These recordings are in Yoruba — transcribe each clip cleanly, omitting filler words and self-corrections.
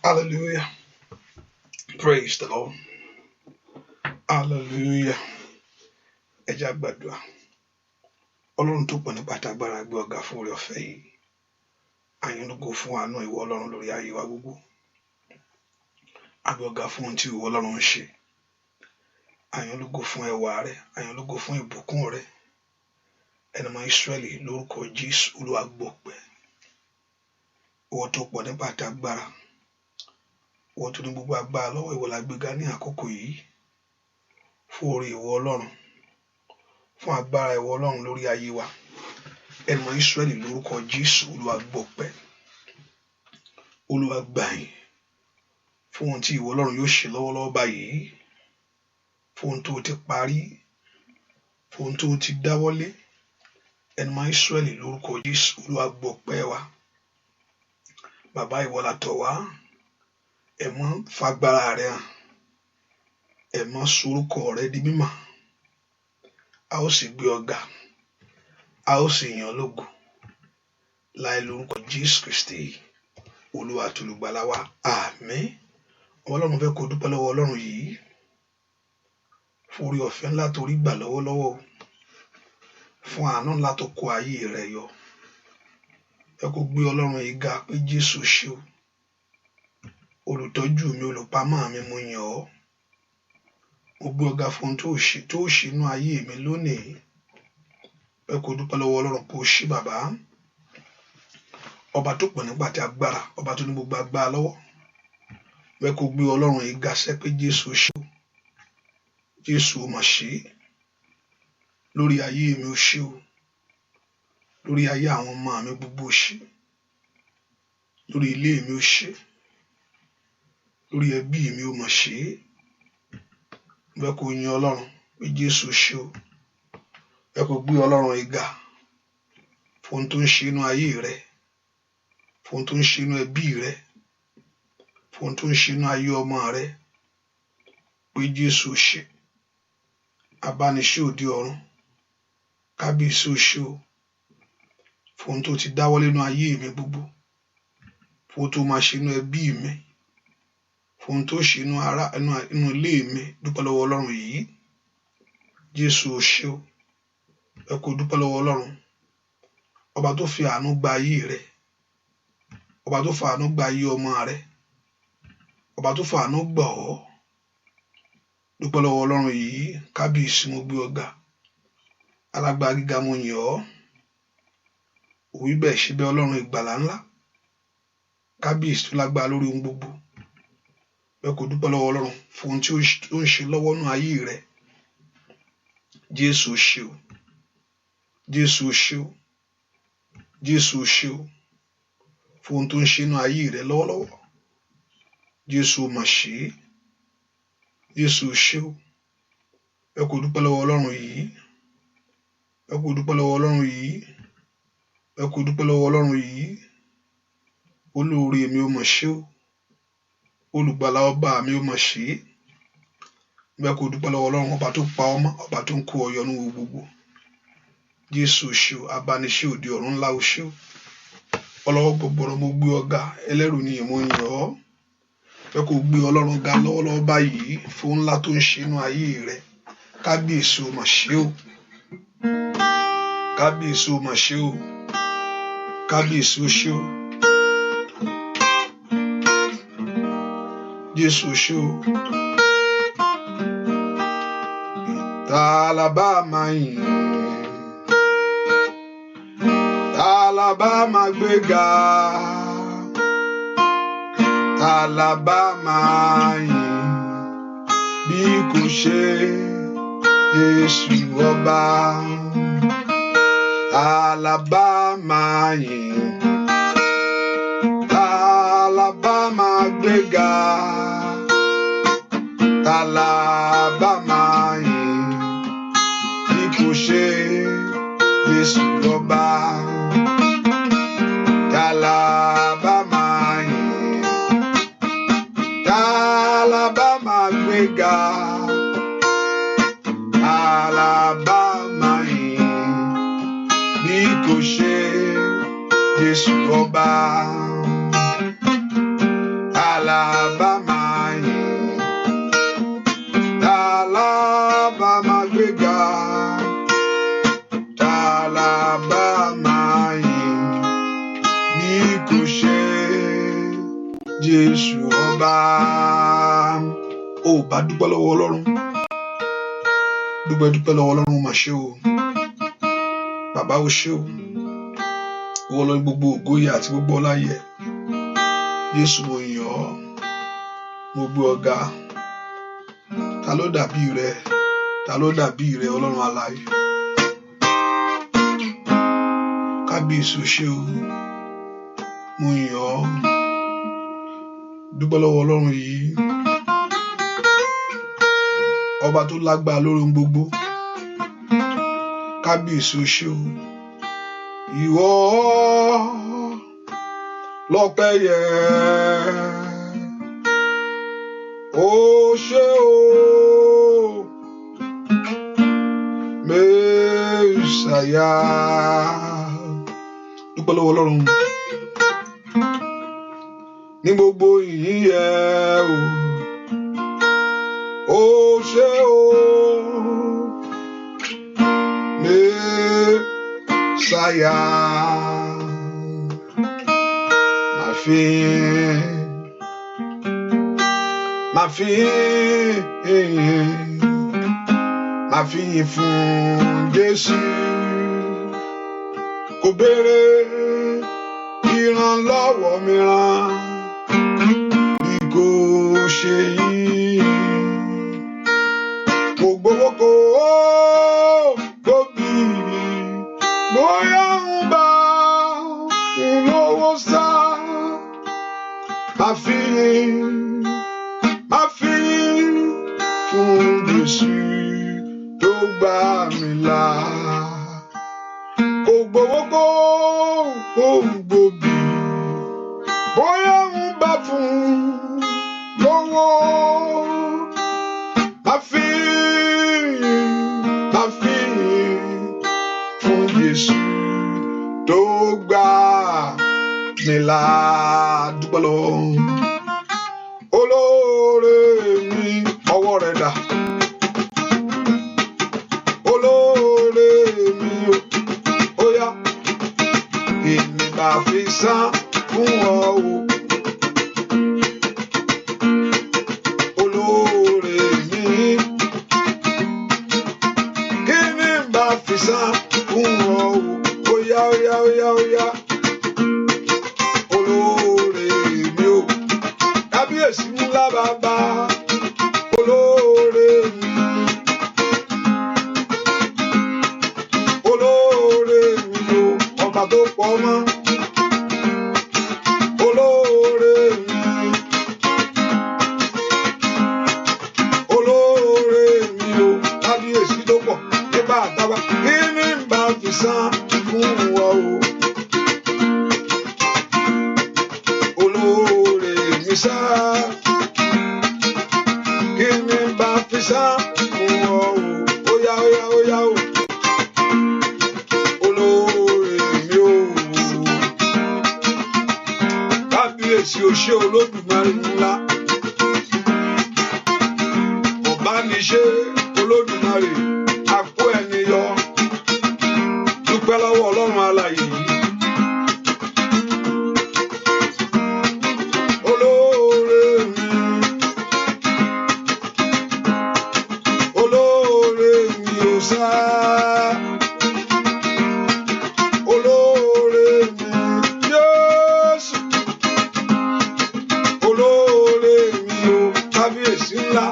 Hallelujah. Praise the Lord. Hallelujah. Ẹja gbàdúrà. Ọlọ́run tó pọ̀ ní pátágbára gbé ọ̀gá fún oore ọ̀fẹ́ yìí. Àyìnlógo fún àánú ìwọ Ọlọ́run lórí ayé wa gbogbo. Àgbé ọ̀gá fún ohun tí ìwọ Ọlọ́run ń ṣe. Àyìnlógo fún ẹwà rẹ. Àyìnlógo fún ìbùkún rẹ. Ẹnìmọ̀ Ísírẹ́lì lórúkọ Jésù Olúwa gbọpẹ́. Ìwọ tó pọ̀ ní pátágbára. Ìwọ tó ní gbogbo agbára lọ́wọ́ ìwọ la gbéga ní àkókò yìí. Fún oore ìwọ Ọlọ́run. Fún agbára ìwọ Ọlọ́run lórí ayé wa. Ẹnìmọ̀ Ísírẹ́lì lórúkọ Jésù Olúwa gbọpẹ́. Olúwa gbà yín. Fún ohun tí ìwọ Ọlọ́run yóò ṣe lọ́wọ́lọ́wọ́ báyìí. Fún ohun tó ti parí. Fún ohun tó ti dáwọ́lé. Ẹnìmọ̀ Ísírẹ́lì lórúkọ Jésù Olúwa gbọpẹ́ wa. Bàbá ìwọ la tọ̀ wá. Ẹ mọ́ fagbára rẹ hàn. Ẹ mọ́ sorúkọ rẹ di mímọ́. A ó sì gbé ọ̀gá. A ó sì yìn ọ́ lógo. Láì lórúkọ Jésù Kristi Olúwa àti Olùgbàlà wa. Àmín. Ọlọ́run fẹ́ kó dúpẹ́ lọ́wọ́ Ọlọ́run yìí. Fún oore ọ̀fẹ́ ńlá tó rí gbà lọ́wọ́lọ́wọ́. Fún àánú ńlá tó kó ayé rẹ yọ. Ẹ kó gbé Ọlọ́run yìí ga pé Jésù ṣe o. Olùtọ́jú mi, olùpamọ́ mi, mo yìn ọ́. Mo gbé ọ̀gá fún ohun tó ṣe inú ayé mi lónìí. Ẹ kó dúpẹ́ lọ́wọ́ Ọlọ́run pé ó ṣe bàbá. Ọba tó pọ̀ nígbà tí agbára, ọba tó ní gbogbo agbára lọ́wọ́. Ẹ kó gbé Ọlọ́run yìí ga sẹ́ pé Jésù ṣe o. Jésù ó mà ṣe. Lórí ayé mi ó ṣe o. Lórí ayé àwọn ọmọ mi gbogbo ó ṣe. Lórí ilé mi ó ṣe. Lórí ẹbí mi ó mà ṣe. Ẹ kó yin Ọlọ́run pé Jésù ṣe o. Ẹ kó gbé Ọlọ́run yìí ga fún ohun tó ń ṣe inú ayé rẹ. Fún ohun tó ń ṣe inú ẹbí rẹ. Fún ohun tó ń ṣe inú ayé ọmọ rẹ. pé Jésù ṣe abániṣe òde ọ̀run kábíyèsí ó ṣe o fún ohun tó ti dáwọ́ nínú ayé mi gbogbo, fún ohun tó máa ṣe inú ẹbí mi, fún ohun tó ṣe inú ilé mi. Dúpẹ́ lọ́wọ́ Ọlọ́run yìí. Jésù ó ṣe o. Ẹ kò dúpẹ́ lọ́wọ́ Ọlọ́run, ọba tó fi àánú gba ayé rẹ, ọba tó fa àánú gba ayé ọmọ rẹ, ọba tó fa àánú gbà ọ́. Dúpẹ́ lọ́wọ́ Ọlọ́run yìí. Kábíyèsí mo gbé ọ ga, alágbára gíga mo yìn ọ́. Òwí bẹ́ẹ̀ ṣe bẹ́ẹ̀ Ọlọ́run ìgbàlà ńlá, kábíyèsí tó lágbára lórí ohun gbogbo. Ẹ kò dúpẹ́ lọ́wọ́ Ọlọ́run fún ohun tí ó ń ṣe lọ́wọ́ nínú ayé rẹ. Jésù ṣe o. Jésù ṣe o. Jésù ṣe o fún ohun tó ń ṣe nínú ayé rẹ lọ́wọ́lọ́wọ́. Jésù mà ṣe é. Jésù ṣe o. Ẹ kò dúpẹ́ lọ́wọ́ Ọlọ́run yìí. Ẹ kò dúpẹ́ lọ́wọ́ Ọlọ́run yìí. Ẹ kò dúpẹ́ lọ́wọ́ Ọlọ́run yìí. Olóore mi ó mà ṣe o. Olùgbàlà ọba mi ó mà ṣe é. Ẹ kò dúpẹ́ lọ́wọ́ Ọlọ́run ọba tó pa ọmọ, ọba tó ń kó ọyọ ní gbogbo. Jésù ṣe o. Abániṣe òde ọ̀run ńlá o ṣe o. Ọlọ́wọ́ gbọgbọrọ mo gbé ọ ga, ẹlẹ́rù ni mo yìn ọ́. Ẹ kò gbé Ọlọ́run ga lọ́wọ́lọ́wọ́ báyìí fún ńlá tó ń ṣe inú ayé rẹ. Kábíyèsí ó mà ṣe o. Kábíyèsí ó mà ṣe o. Kábíyèsí ó ṣe o. Jésù ṣe o. Ta la bá máa yìn? Ta la bá máa gbéga? Ta la bá máa yìn bí kò ṣe Jésù ọba? Ta la bá máa yìn? Ta la bá máa gbéga? Ta la bá máa yìn bí kò ṣe Jésù ọba? Ta la bá máa yìn? Ta la bá máa gbéga? Ta la bá máa yìn bí kò ṣe Jésù ọba? Ta la bá máa yìn? Ta la bá máa gbéga? Ta la bá máa yìn bí kò ṣe Jésù ọba? Ó bá dúpẹ́ lọ́wọ́ Ọlọ́run. Dúpẹ́ lọ́wọ́ Ọlọ́run mà ṣe o. Bàbá ó ṣe o. Ìwọ ló ní gbogbo ògo yẹ àti gbogbo ọlá yẹ. Jésù mo yìn ọ́. Mo gbé ọ ga. Ta ló dàbí rẹ? Ta ló dàbí rẹ Ọlọ́run alààyè? Kábíyèsí ó ṣe o. Mo yìn ọ́. Dúpẹ́ lọ́wọ́ Ọlọ́run yìí. Ọba tó lágbára lórí ohun gbogbo. Kábíyèsí ó ṣe o. Ìwọ lọ́pẹ́ yẹ. Ó ṣe o. Mẹ́sàyà. Dúpẹ́ lọ́wọ́ Ọlọ́run. Ní gbogbo ìyìn yẹ o. Ó ṣe o. Mẹ́sàyà. Máa fi yìn fún Jésù. Kò béèrè ìrànlọ́wọ́ mìíràn bí kò ṣe yìí. Kò gbowó kò gbòbí, bóyá ń bá ń lówó sá. Máa fi fún Jésù tó gbà mí là. Kò gbowó kò gbòbí, bóyá ń bá fún lówó. Bismillah, dúpẹ́ lọ́wọ́ olóore mi, ọwọ́ rẹ̀ dà. Olóore mi ó yá, èmi bá fi san fún ọ o. Olóore mi, kí ni bá fi san fún ọ o. Ó yá, ó yá, ó yá, ó yá. Olóore mi o, kábíyèsí ńlá bàbá. Olóore mi, olóore mi o, ọba tó pọ̀ mọ́. Olóore mi, olóore mi o, kábíyèsí tó pọ̀ nípa àtàwà. Kí ni bá fi san fún ọ o. Olóore mi sá, kí ni bá fi san fún ọ o. Ó yá, ó yá, ó yá o. Olóore mi o, kábíyèsí o ṣé Olódùmarè ńlá. Ọ̀bániṣe Olódùmarè, àkó ẹni yọ. Dúpẹ́ lọ́wọ́ Ọlọ́run alààyè yìí. Olóore mi, olóore mi ò sá. Olóore mi, Jésù. Olóore mi o, kábíyèsí ńlá.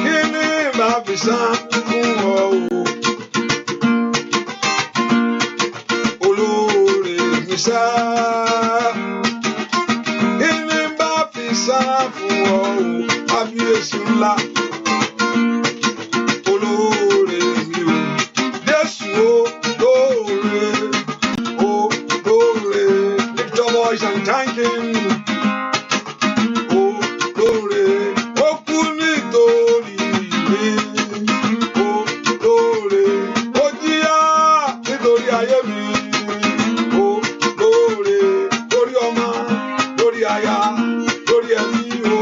Kí ni bá fi san fún ọ o. Olóore mi sá, kí ni bá fi san fún ọ o. Kábíyèsí ńlá. Olóore mi o, Jésù o, lóore o, lóore. Lift your voice and thank him. O lóore, ó kú nítorí mi. O lóore, ó jìyà nítorí ayé mi. O lóore, lórí ọmọ, lórí aya, lórí ẹbí. O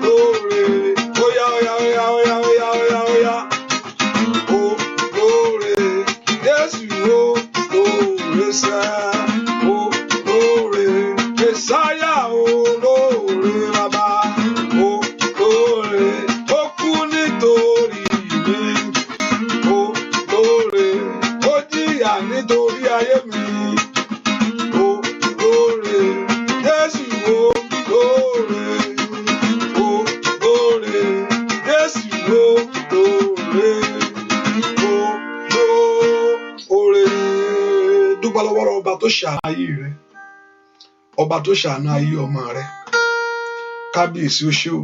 lóore, ó yá, ó yá, ó yá, ó yá, ó yá, ó yá, ó yá. O lóore, Jésù o lóore sẹ́. O lóore, Mèsáyà o lóore bàbá. O lóore, ó kú nítorí mi. O lóore, ó jìyà nítorí ayé mi. O lóore, Jésù o lóore. O lóore, Jésù o lóore. O lóore. Dúpẹ́ lọ́wọ́ ọba tó ṣàánú ayé rẹ, ọba tó ṣàánú ayé ọmọ rẹ. Kábíyèsí o ṣé o.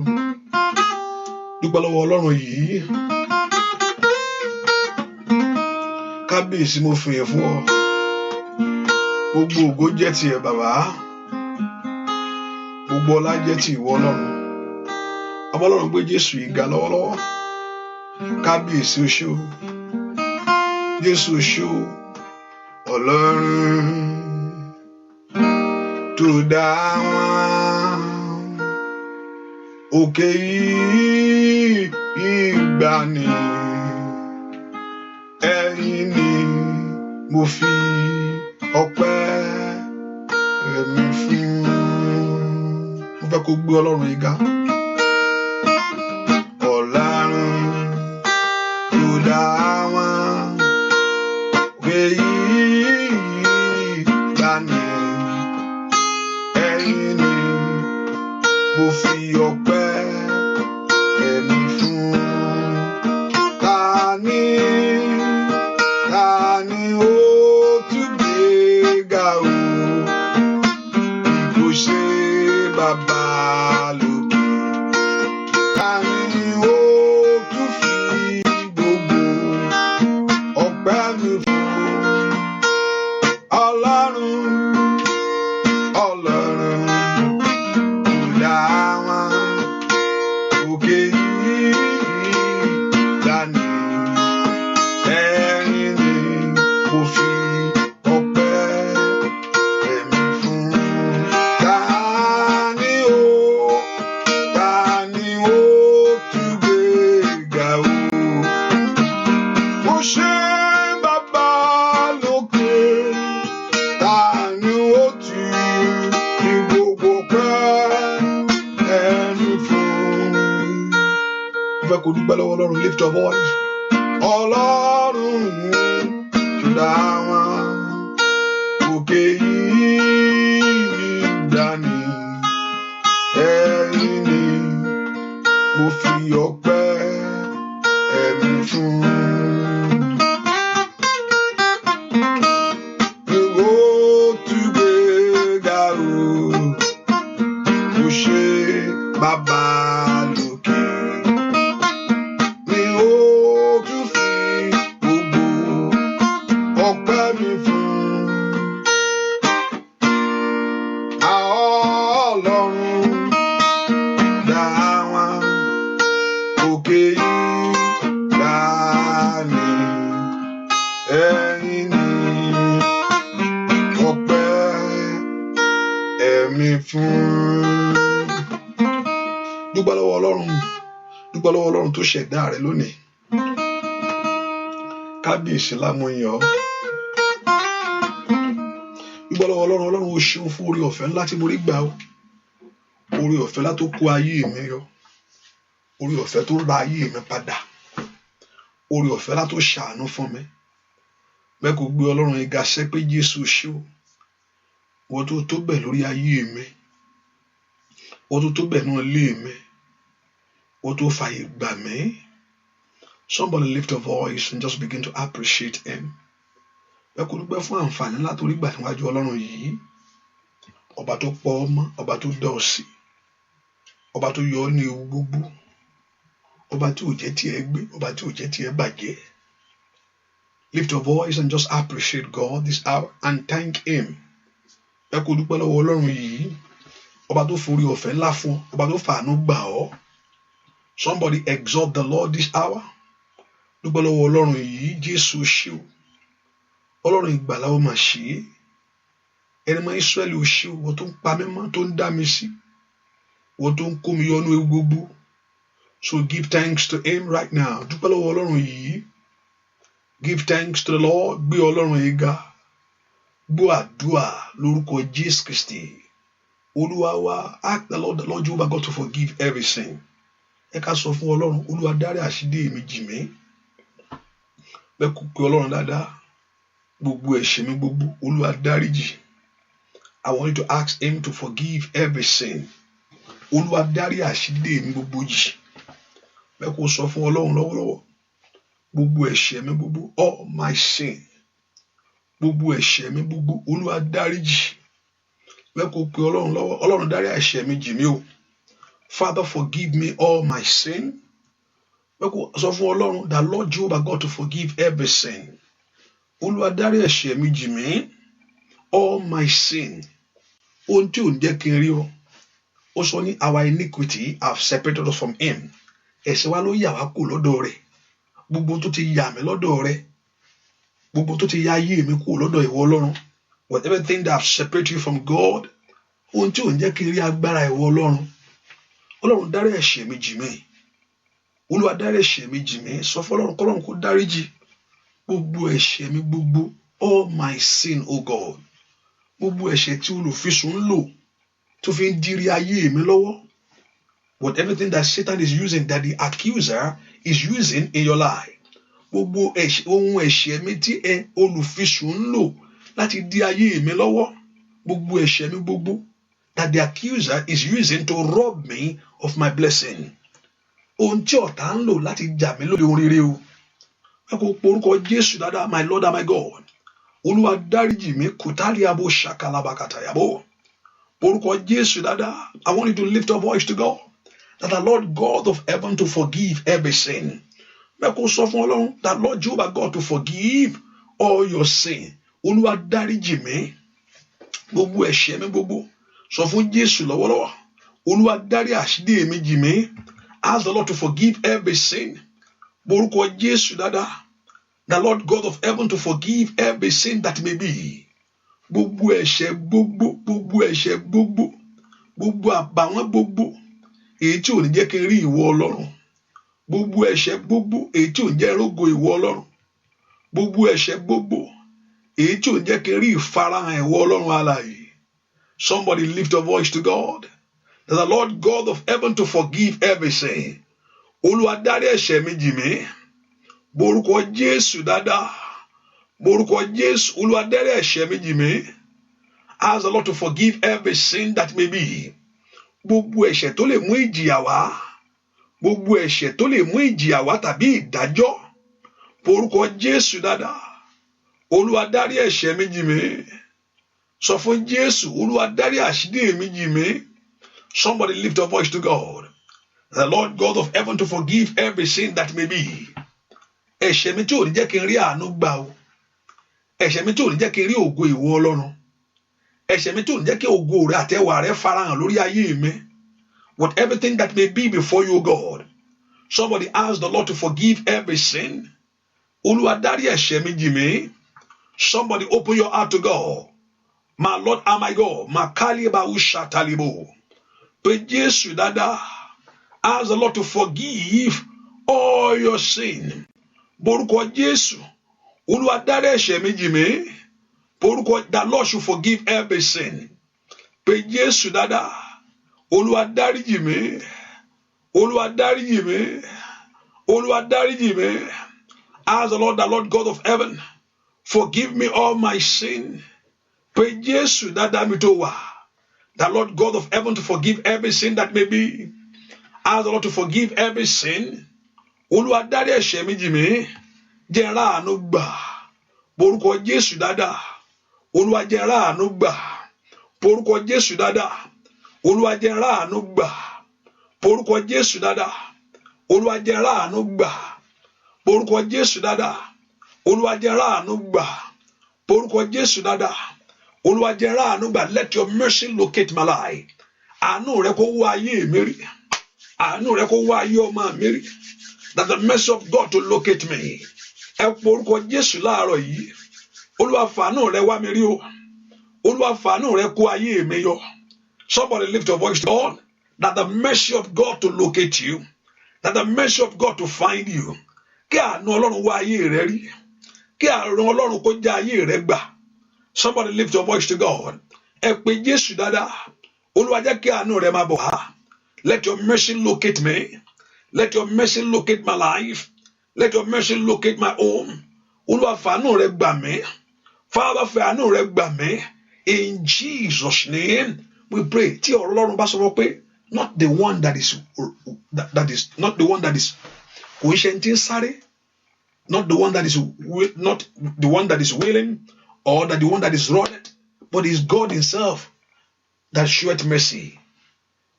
Dúpẹ́ lọ́wọ́ Ọlọ́run yìí. Kábíyèsí, mo fìyìn fún ọ. Gbogbo ògo jẹ́ tiẹ̀ bàbá. Gbogbo ọlá jẹ́ ti ìwọ Ọlọ́run. Ọba Ọlọ́run gbé Jésù yìí ga lọ́wọ́lọ́wọ́. Kábíyèsí o ṣé o. Jésù o ṣé o. Ọlọ́run tó dá wọn òkè yìí ìgbàanì, ẹ̀yin ni mo fi ọpẹ́ mi fún. Mo fẹ́ kó gbé Ọlọ́run yìí ga. Ọlọ́run tó dá wọn òkè yìí ìgbàanì, ẹ̀yin ni mo fi ọpẹ́ mi fún. Ta ni ó tún gbé ga o, bí kò ṣe bàbá lókè? Ta ni ó tún fi gbogbo ọpẹ́ mi fún? Ọlọ́run, Ọlọ́run tó dá wọn òkè yìí dání, ẹ̀yin ni mo fi ọpẹ́ mi fún. fẹ́ kó dúpẹ́ lọ́wọ́ Ọlọ́run. Lift your voice. Ọlọ́run tó dá wọn òkè yìí dání, ẹ̀yin ni mo fi ọpẹ́ ẹ̀mí fún. Èwo tún gbé ga o, mo ṣe bàbá lókè, ni ó tún fi gbogbo ọpẹ́ mi fún. Ọlọ́run dá wọn òkè yìí dání, ẹ̀yin ni ọpẹ́ ẹ̀mí fún. Dúpẹ́ lọ́wọ́ Ọlọ́run, dúpẹ́ lọ́wọ́ Ọlọ́run tó ṣẹ̀dá rẹ lónìí. Kábíyèsí lámúyàn ọ́. Dúpẹ́ lọ́wọ́ Ọlọ́run. Ọlọ́run ó ṣeun fún orí ọ̀fẹ́ ńlá tí mo rí gbà ó. Orí ọ̀fẹ́ ńlá tó kó ayé mi yọ. Orí ọ̀fẹ́ tó ra ayé mi padà. Orí ọ̀fẹ́ ńlá tó ṣàánú fún mi. Bẹ́ẹ̀ kò gbé Ọlọ́run yìí ga sẹ́ pé Jésù ṣe o. Wọ́n tó tó bẹ̀ lórí ayé mi. Wọ́n tó tó bẹ̀ náà lé mi. Wọ́n tó fàyè gbà mí. Somebody lift your voice and just begin to appreciate him. Bẹ́ẹ̀ kò dúpẹ́ fún àǹfààní ńlá tó rí gbà níwájú Ọlọ́run yìí. Ọba tó pọ̀ ọmọ, ọba tó dá ọ sí, ọba tó yọ ọ́ ní ewu gbogbo, ọba tí ò jẹ́ tiẹ̀ gbé, ọba tí ò jẹ́ tiẹ̀ bàjẹ́. Lift your voice and just appreciate God this hour and thank him. Bẹ́ẹ̀ kò dúpẹ́ lọ́wọ́ Ọlọ́run yìí. Ọba tó forí ọ̀fẹ́ ńlá fún ọ, ọba tó fàánú gbà ọ́. Somebody exalt the Lord this hour. Dúpẹ́ lọ́wọ́ Ọlọ́run yìí. Jésù ṣe o. Ọlọ́run ìgbàlà ó máa ṣe é. Ẹni mọ́ Ísírẹ́lì ò ṣe o. Wọ́n tó ń pa mí mọ́, tó ń dá mi sí. Wọ́n tó ń kó mi yọnú ewu gbogbo. So give thanks to him right now. Dúpẹ́ lọ́wọ́ Ọlọ́run yìí. Give thanks to the Lord. Gbé Ọlọ́run yìí ga. Gbọ́ àdúrà lórúkọ Jésù Kristi. Olúwa wa, ask the Lord Jehovah God to forgive everything. Ẹ ká sọ fún Ọlọ́run, Olúwa dárí àṣídé mi jì mí. Bẹ́ẹ̀ kò pé Ọlọ́run dáadáa. Gbogbo ẹ̀ṣẹ̀ mi gbogbo, Olúwa dáríjì. I want you to ask him to forgive everything. Olúwa dárí àṣídé mi gbogbo jì. Bẹ́ẹ̀ kò sọ fún Ọlọ́run lọ́wọ́lọ́wọ́. Gbogbo ẹ̀ṣẹ̀ mi gbogbo, all my sin. Gbogbo ẹ̀ṣẹ̀ mi gbogbo, Olúwa dáríjì. Bẹ́ẹ̀ kò pé Ọlọ́run lọ́wọ́. Ọlọ́run dárí ẹ̀ṣẹ̀ mi jì mí o. Father, forgive me all my sin. Bẹ́ẹ̀ kò sọ fún Ọlọ́run, the Lord Jehovah God to forgive every sin. Olúwa dárí ẹ̀ṣẹ̀ mi jì mí. All my sin. Ohun tí ò ń jẹ́ kí n rí ọ. Ó sọ ní our iniquity have separated us from him. Ẹ̀ṣẹ̀ wa ló yà wá kù lọ́dọ̀ rẹ̀. Gbogbo tó ti yà mí lọ́dọ̀ rẹ̀. Gbogbo tó ti yà ayé mi kù lọ́dọ̀ ìwọ Ọlọ́run. Whatever thing that have separated you from God. Ohun tí ò ń jẹ́ kí n rí agbára ìwọ Ọlọ́run. Ọlọ́run dárí ẹ̀ṣẹ̀ mi jì mí. Olúwa dárí ẹ̀ṣẹ̀ mi jì mí. Sọ fún Ọlọ́run kọ́lọ́run kó dáríjì. Gbogbo ẹ̀ṣẹ̀ mi gbogbo. All my sin, oh God. Gbogbo ẹ̀ṣẹ̀ tí olùfisùn ń lò tó fi ń dírí ayé mi lọ́wọ́. Whatever thing that Satan is using, that the accuser is using in your life. Gbogbo ohun ẹ̀ṣẹ̀ mi tí olùfisùn ń lò láti dí ayé mi lọ́wọ́. Gbogbo ẹ̀ṣẹ̀ mi gbogbo. That the accuser is using to rob me of my blessing. Ohun tí ọ̀tá ń lò láti jà mí lórí ohun rere o. Ẹ kò porúkọ Jésù dáadáa, my Lord and my God. Olúwa dáríjì mi, kùtàlì abo ṣàkàlàbàkàtà yàbò. Porúkọ Jésù dáadáa. I want you to lift your voice to God. That the Lord God of heaven to forgive every sin. Ẹ kò sọ fún Ọlọ́run, that Lord Jehovah God to forgive all your sin. Olúwa dáríjì mi. Gbogbo ẹ̀ṣẹ̀ mi gbogbo. Sọ fún Jésù lọ́wọ́lọ́wọ́. Olúwa dárí àṣídé mi jì mí. Ask the Lord to forgive every sin. Borúkọ Jésù dáadáa. The Lord God of heaven to forgive every sin that may be. Gbogbo ẹ̀ṣẹ̀ gbogbo, gbogbo ẹ̀ṣẹ̀ gbogbo, gbogbo àbàwọ́n gbogbo, èyí tí ò ní jẹ́ kí n rí ìwọ Ọlọ́run. Gbogbo ẹ̀ṣẹ̀ gbogbo, èyí tí ò ní jẹ́ rógo ìwọ Ọlọ́run. Gbogbo ẹ̀ṣẹ̀ gbogbo, èyí tí ò ní jẹ́ kí n rí ìfarahàn ìwọ Ọlọ́run alààyè. Somebody lift your voice to God. That the Lord God of heaven to forgive every sin. Olúwa dárí ẹ̀ṣẹ̀ mi jì mí. Borúkọ Jésù dáadáa. Borúkọ Jésù. Olúwa dárí ẹ̀ṣẹ̀ mi jì mí. Ask the Lord to forgive every sin that may be. Gbogbo ẹ̀ṣẹ̀ tó lè mú ìjìyà wá. Gbogbo ẹ̀ṣẹ̀ tó lè mú ìjìyà wá tàbí ìdájọ́. Borúkọ Jésù dáadáa. Olúwa dárí ẹ̀ṣẹ̀ mi jì mí. Sọ fún Jésù, Olúwa dárí àṣírí mi jì mí. Somebody lift your voice to God. The Lord God of heaven to forgive every sin that may be. Ẹ̀ṣẹ̀ mi tí ò ní jẹ́ kí n rí àánú gbà o. Ẹ̀ṣẹ̀ mi tí ò ní jẹ́ kí n rí ògo ìwọ Ọlọ́run. Ẹ̀ṣẹ̀ mi tí ò ní jẹ́ kí ògo rẹ àtẹwà rẹ farahàn lórí ayé mi. With everything that may be before you, God. Somebody ask the Lord to forgive every sin. Olúwa dárí ẹ̀ṣẹ̀ mi jì mí. Somebody open your heart to God. My Lord and my God. Makaliba ushatalibo. Pé Jésù dáadáa. Ask the Lord to forgive all your sin. Borúkọ Jésù. Olúwa dárí ẹ̀ṣẹ̀ mi jì mí. Borúkọ, the Lord should forgive every sin. Pé Jésù dáadáa. Olúwa dárí jì mí. Olúwa dárí jì mí. Olúwa dárí jì mí. Ask the Lord God of heaven, forgive me all my sin. Pé Jésù dáadáa mi tó wà. The Lord God of heaven to forgive every sin that may be. Ask the Lord to forgive every sin. Olúwa dárí ẹ̀ṣẹ̀ mi jì mí. Jẹ́ n rí àánú gbà. Borúkọ Jésù dáadáa. Olúwa jẹ́ n rí àánú gbà. Borúkọ Jésù dáadáa. Olúwa jẹ́ n rí àánú gbà. Borúkọ Jésù dáadáa. Olúwa jẹ́ n rí àánú gbà. Borúkọ Jésù dáadáa. Olúwa jẹ́ n rí àánú gbà. Borúkọ Jésù dáadáa. Olúwa jẹ́ n rí àánú gbà. Let your mercy locate my life. Àánú rẹ kó wá ayé mi rí. Àánú rẹ kó wá ayé ọmọ mi rí. That the mercy of God to locate me. Ẹ porúkọ Jésù láàárọ̀ yìí. Olúwa fàánú rẹ wá mi rí o. Olúwa fàánú rẹ kó ayé mi yọ. Somebody lift your voice to God. That the mercy of God to locate you. That the mercy of God to find you. Kí àánú Ọlọ́run wá ayé rẹ rí. Kí àánú Ọlọ́run kó já ayé rẹ gbà. Somebody lift your voice to God. Ẹ pé Jésù dáadáa. Olúwa jẹ́ kí àánú rẹ máa bọ̀ wá. Let your mercy locate me. Let your mercy locate my life. Let your mercy locate my home. Olúwa fàánú rẹ gbà mí. Father, fàánú rẹ gbà mí. In Jesus' name we pray. Tí ọ̀rọ̀ Ọlọ́run bá sọ pé not the one that is not the one that is kò ń ṣe tí ń sáré. Not the one that is willing or that the one that is running, but it's God himself that showeth mercy.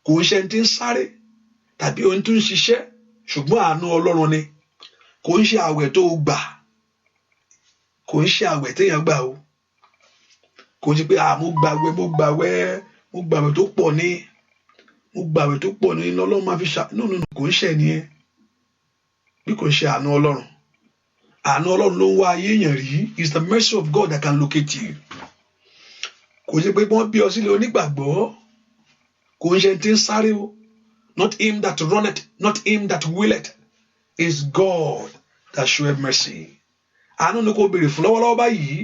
Kò ń ṣe tí ń sáré tàbí ohun tó ń ṣiṣẹ́ ṣùgbọ́n àánú Ọlọ́run ni. Kò ń ṣe àwẹ̀ tó gbà. Kò ń ṣe àwẹ̀ téèyàn gbà o. Kò ń ṣe pé mo gbàwẹ̀ tó pọ̀ ní. Mo gbàwẹ̀ tó pọ̀ ní Ọlọ́run máa fi ṣá. No, kò ń ṣe nìyẹn. Bí kò ń ṣe àánú Ọlọ́run. Àánú Ọlọ́run ló ń wá ayé èèyàn rí. It's the mercy of God that can locate you. Kò ń ṣe pé wọ́n bí ọ sílẹ̀ onígbàgbọ́. Kò ń ṣe tí ń sáré o. Not him that runneth, not him that willeth. It's God that showeth mercy. Àánú ni kò béèrè fún lọ́wọ́lọ́wọ́ báyìí.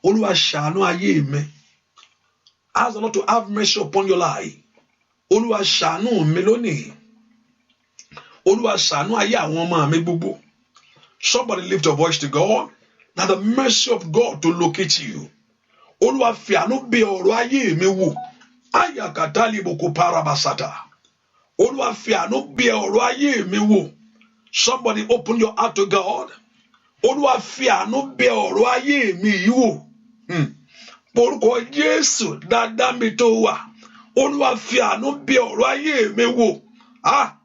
Olúwa ṣàánú ayé mi. Ask the Lord to have mercy upon your life. Olúwa ṣàánú mi lónìí. Olúwa ṣàánú ayé àwọn ọmọ mi gbogbo. Somebody lift your voice to God. Now the mercy of God to locate you. Olúwa fi àánú bẹ̀ ọ̀rọ̀ ayé mi wò. Ayakatali boko parabasata. Olúwa fi àánú bẹ̀ ọ̀rọ̀ ayé mi wò. Somebody open your heart to God. Olúwa fi àánú bẹ̀ ọ̀rọ̀ ayé mi yìí wò. Porúkọ Jésù dáadáa mi tó wà. Olúwa fi àánú bẹ̀ ọ̀rọ̀ ayé mi wò.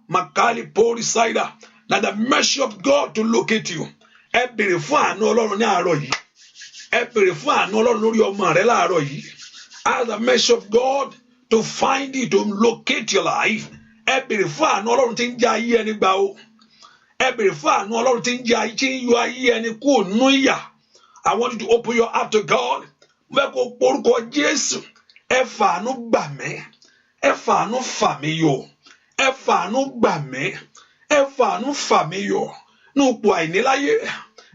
Makali pori saida. Now the mercy of God to locate you. Ẹ bèrè fún àánú Ọlọ́run ní àárọ̀ yìí. Ẹ bèrè fún àánú Ọlọ́run lórí ọmọ rẹ láàárọ̀ yìí. Ask the mercy of God to find you, to locate your life. Ẹ bèrè fún àánú Ọlọ́run tí ń jẹ́ ayé ẹni gbà o. Ẹ bèrè fún àánú Ọlọ́run tí ń jẹ́ ayé tí ń yọ ayé ẹni kúrò nínú ìyà. I want you to open your heart to God. Mo fẹ́ kó porúkọ Jésù. Ẹ fàánú gbà mí. Ẹ fàánú fà mí yọ. Ẹ fàánú gbà mí. Ẹ fàánú fà mí yọ. Ní ipò àìníláyé.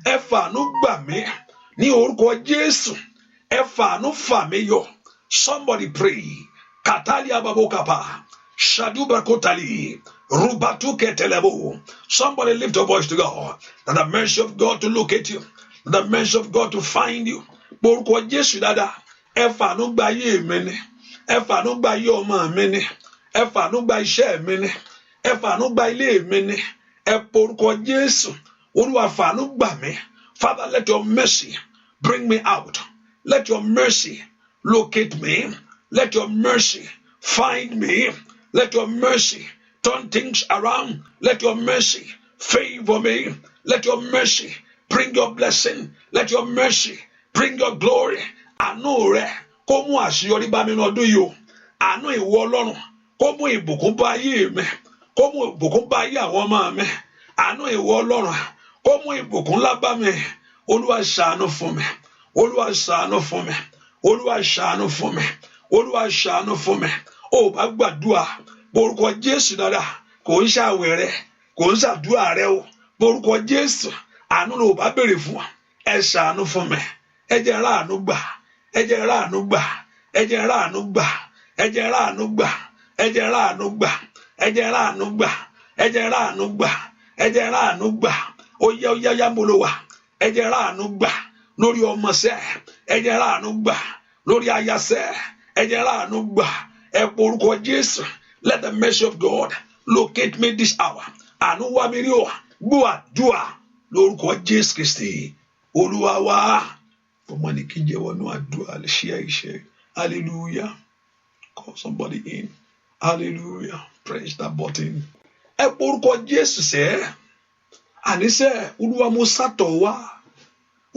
Ẹ fàánú gbà mí. Ní orúkọ Jésù. Ẹ fàánú fà mí yọ. Somebody pray. Katalia babokapa. Shadu Brakotali. Rubatu Ketelebo. Somebody lift your voice to God. That the mercy of God to locate you. The mercy of God to find you. Porúkọ Jésù dáadáa. Ẹ fàánú gba ayé mi ni. Ẹ fàánú gba ayé ọmọ mi ni. Ẹ fàánú gba iṣẹ́ mi ni. Ẹ fàánú gba ilé mi ni. Ẹ porúkọ Jésù. Olúwa fàánú gbà mí. Father, let your mercy bring me out. Let your mercy locate me. Let your mercy find me. Let your mercy turn things around. Let your mercy favor me. Let your mercy bring your blessing. Let your mercy bring your glory. Àánú rẹ kó mú àṣeyọrí bá mi lọ́dún yìí o. Àánú ìwọ Ọlọ́run kó mú ìbùkún bá ayé mi. Kó mú ìbùkún bá ayé àwọn ọmọ mi. Àánú ìwọ Ọlọ́run kó mú ìbùkún lá bá mi. Olúwa ṣàánú fún mi. Olúwa ṣàánú fún mi. Olúwa ṣàánú fún mi. Olúwa ṣàánú fún mi. Ó bá gbàdúrà borúkọ Jésù dáadáa. Kò ń ṣàwẹ̀ rẹ. Kò ń ṣàdúrà rẹ o. Borúkọ Jésù. Àánú ló bá béèrè fún wa. Ẹ ṣàánú fún mi. Ẹ jẹ́ ráàánú gbà. Ẹ jẹ́ ráàánú gbà. Ẹ jẹ́ ráàánú gbà. Ẹ jẹ́ ráàánú gbà. Ẹ jẹ́ ráàánú gbà. Ẹ jẹ́ ráàánú gbà. Ẹ jẹ́ ráàánú gbà. Ẹ jẹ́ ráàánú gbà. Ó yá mo ló wà. Ẹ jẹ́ ráàánú gbà lórí ọmọ sẹ́. Ẹ jẹ́ ráàánú gbà lórí aya sẹ́. Ẹ jẹ́ ráàánú gbà. Ẹ porúkọ Jésù. Let the mercy of God locate me this hour. Àánú wá mi rí o. Gbọ́ àdúrà lórúkọ Jésù Kristi. Olúwa wa. Ọmọ ní kí jẹ́ wọnú àdúrà lè ṣe iṣẹ́. Hallelujah. Call somebody in. Hallelujah. Press that button. Ẹ porúkọ Jésù sẹ́. Àníṣe Olúwa mo sátọ̀ wá.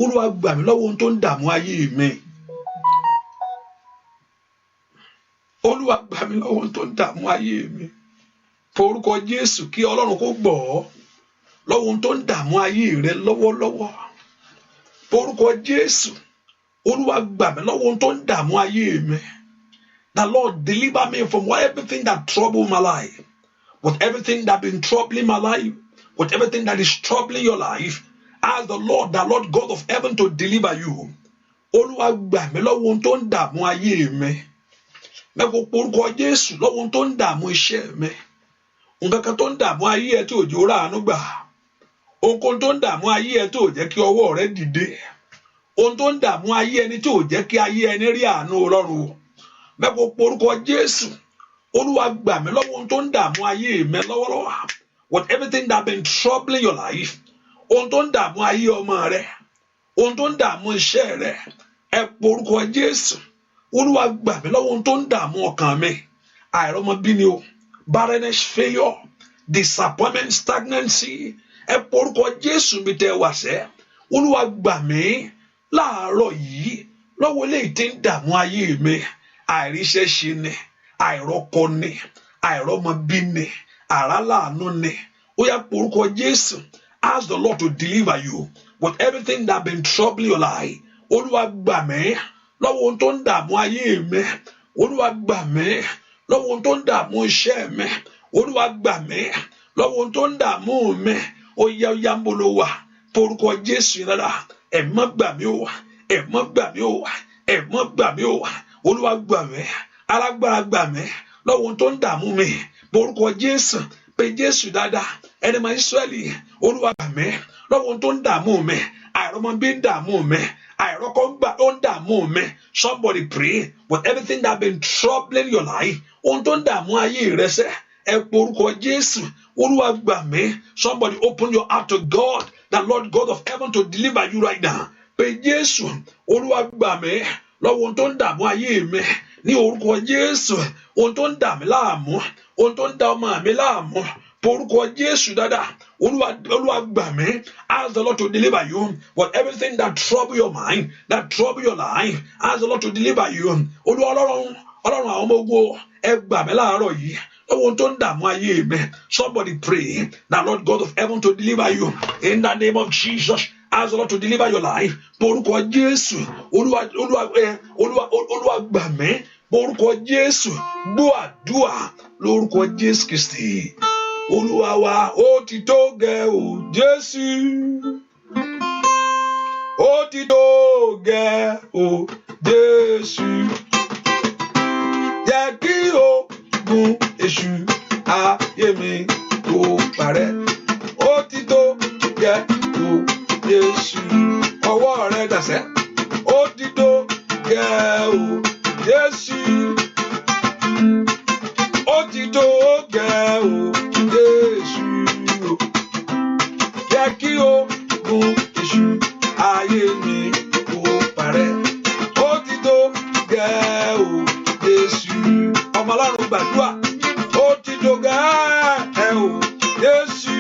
Olúwa gbà mí lọ́wọ́ ohun tó ń dààmú ayé mi. Olúwa gbà mí lọ́wọ́ ohun tó ń dààmú ayé mi. Porúkọ Jésù kí Ọlọ́run kó gbọ́ ọ́ lọ́wọ́ ohun tó ń dààmú ayé rẹ lọ́wọ́lọ́wọ́. Porúkọ Jésù. Olúwa gbà mí lọ́wọ́ ohun tó ń dààmú ayé mi. The Lord deliver me from everything that trouble my life. With everything that been troubling my life. With everything that is troubling your life. Ask the Lord God of heaven to deliver you. Olúwa gbà mí lọ́wọ́ ohun tó ń dààmú ayé mi. Mẹ́kọ̀ọ́ porúkọ Jésù lọ́wọ́ ohun tó ń dààmú iṣẹ́ mi. Nǹkan kan tó ń dààmú ayé ẹ tí ò jẹ́ ó ráàánú gbà. Ohun tó ń dààmú ayé ẹ tí ò jẹ́ kí ọwọ́ rẹ dìde. Ohun tó ń dààmú ayé ẹni tí ò jẹ́ kí ayé ẹni rí àánú Ọlọ́run. Mẹ́kọ̀ọ́ porúkọ Jésù. Olúwa gbà mí lọ́wọ́ ohun tó ń dààmú ayé mi lọ́wọ́lọ́wọ́. With everything that been troubling your life. Ohun tó ń dààmú ayé ọmọ rẹ. Ohun tó ń dààmú iṣẹ́ rẹ. Ẹ porúkọ Jésù. Olúwa gbà mí lọ́wọ́ ohun tó ń dààmú ọkàn mi. Àìrọ́mọbí ni o. Barrenness, failure, disappointment, stagnancy. Ẹ porúkọ Jésù mi tẹ́ wá sẹ́. Olúwa gbà mí láàárọ̀ yìí lọ́wọ́ eléyìí tí ń dààmú ayé mi. Àìríṣẹ́ ṣe ni. Àìrọ́kọ ni. Àìrọ́mọbí ni. Àráláàánú ni. Ó yá porúkọ Jésù. Ask the Lord to deliver you with everything that been troubling your life. Olúwa gbà mí lọ́wọ́ ohun tó ń dààmú ayé mi. Olúwa gbà mí lọ́wọ́ ohun tó ń dààmú iṣẹ́ mi. Olúwa gbà mí lọ́wọ́ ohun tó ń dààmú mi. Ó yá mo ló wà. Porúkọ Jésù rárá. Ẹ má gbà mí o. Ẹ má gbà mí o. Ẹ má gbà mí o. Olúwa gbà mí. Alágbára gbà mí lọ́wọ́ ohun tó ń dààmú mi. Porúkọ Jésù. Pé Jésù dáadáa. Ẹni máa Ísírẹ́lì. Olúwa gbà mí lọ́wọ́ ohun tó ń dààmú mi. Àìrọ́mọbí ń dààmú mi. Àìrọ́kọ ó ń dààmú mi. Somebody pray with everything that been troubling your life. Ohun tó ń dààmú ayé rẹ sẹ́. Ẹ porúkọ Jésù. Olúwa gbà mí. Somebody open your heart to God, the Lord God of heaven, to deliver you right now. Pé Jésù. Olúwa gbà mí lọ́wọ́ ohun tó ń dààmú ayé mi. Ní orúkọ Jésù. Ohun tó ń dà mí láàmú. Ohun tó ń dà ọmọ mi láàmú. Porúkọ Jésù dáadáa. Olúwa gbà mí. Ask the Lord to deliver you with everything that trouble your mind, that trouble your life. Ask the Lord to deliver you. Olúwa Ọlọ́run àwọn ọmọ ogun ẹ gbà mí láàárọ̀ yìí. Ohun tó ń dààmú ayé mi. Somebody pray the Lord God of heaven to deliver you in the name of Jesus. Ask the Lord to deliver your life. Porúkọ Jésù. Olúwa gbà mí. Porúkọ Jésù. Gbọ́ àdúrà lórúkọ Jésù Kristi. Olúwa wa ó ti tó gẹ́ o Jésù. Ó ti tó gẹ́ o Jésù. Jẹ́ kí o gun èṣù ayé mi kó parẹ́. Ó ti tó gẹ́ o Jésù, ọwọ́ rẹ dàsẹ́. Ó ti tó gẹ́ o Jésù, ó ti tó gẹ́ o Jésù, jẹ́ kí o gun èṣù ayé mi kó parẹ́. Ó ti tó gẹ́ o Jésù, ọmọ Ọlọ́run gbàdúrà. Ó ti tó gẹ́ o Jésù,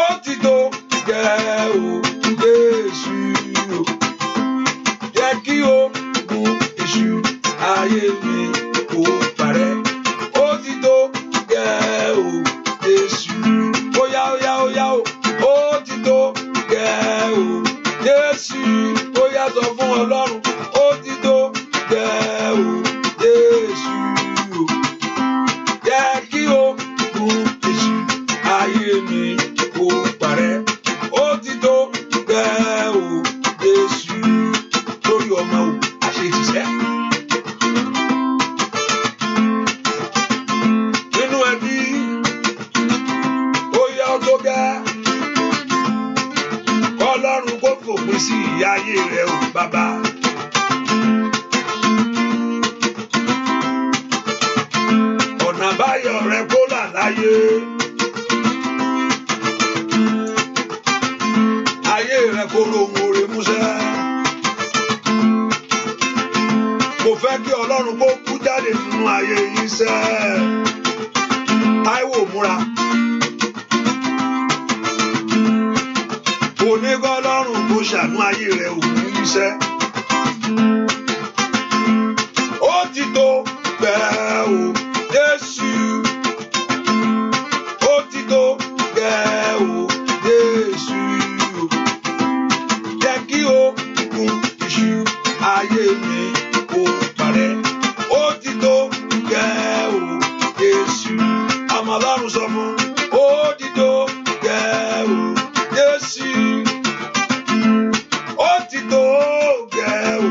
ó ti tó gẹ́ o Jésù, jẹ́ kí o gun èṣù ayé mi kó parẹ́. Ó ti tó gẹ́ o Jésù, óyá óyá óyá o. Ó ti tó gẹ́ o Jésù, óyá sọ fún Ọlọ́run. Ó ti tó gẹ́ o Jésù, jẹ́ kí o gun èṣù ayé mi kó parẹ́. Ó ti tó gẹ́ o Jésù, lórí ọmọ o àṣetìṣẹ́. Nínú ẹbí ó yá ó tó gẹ́. Ọlọ́run kó fòpin sí ìyà ayé rẹ o bàbá. Ọ̀nà àbáyọ rẹ kó là láyé. Ayé rẹ kó rohun oore músẹ́. Mo fẹ́ kí Ọlọ́run kó kú jáde nínú ayé yìí sẹ́. Táíwò múra. Onígbọ́ Ọlọ́run kó ṣàánú ayé rẹ òun yìí sẹ́. Ó ti tó gẹ́ o Jésù, ó ti tó gẹ́ o Jésù, jẹ́ kí o gun èṣù ayé mi kó parẹ́. Ó ti tó gẹ́ o Jésù, àmọ́ Ọlọ́run sọ fún. Ó ti tó gẹ́ o Jésù, ó ti tó gẹ́ o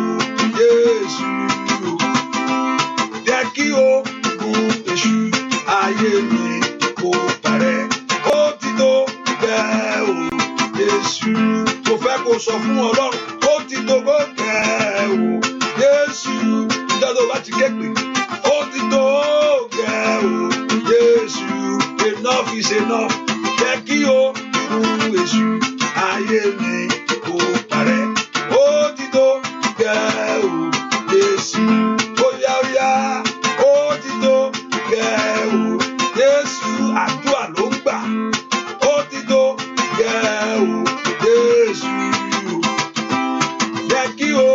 Jésù, jẹ́ kí o gun èṣù ayé mi kó parẹ́. Ó ti tó gẹ́ o Jésù, mo fẹ́ kó sọ fún Ọlọ́run. Ó ti tó gẹ́ o Jésù, ìjọ tó bá ti ké pè. Ó ti tó gẹ́ o Jésù, enough is enough, jẹ́ kí o gun èṣù ayé mi kó parẹ́. Ó ti tó gẹ́ o Jésù, óyá óyá. Ó ti tó gẹ́ o Jésù, àdúrà ló ń gbà. Ó ti tó gẹ́ o Jésù, jẹ́ kí o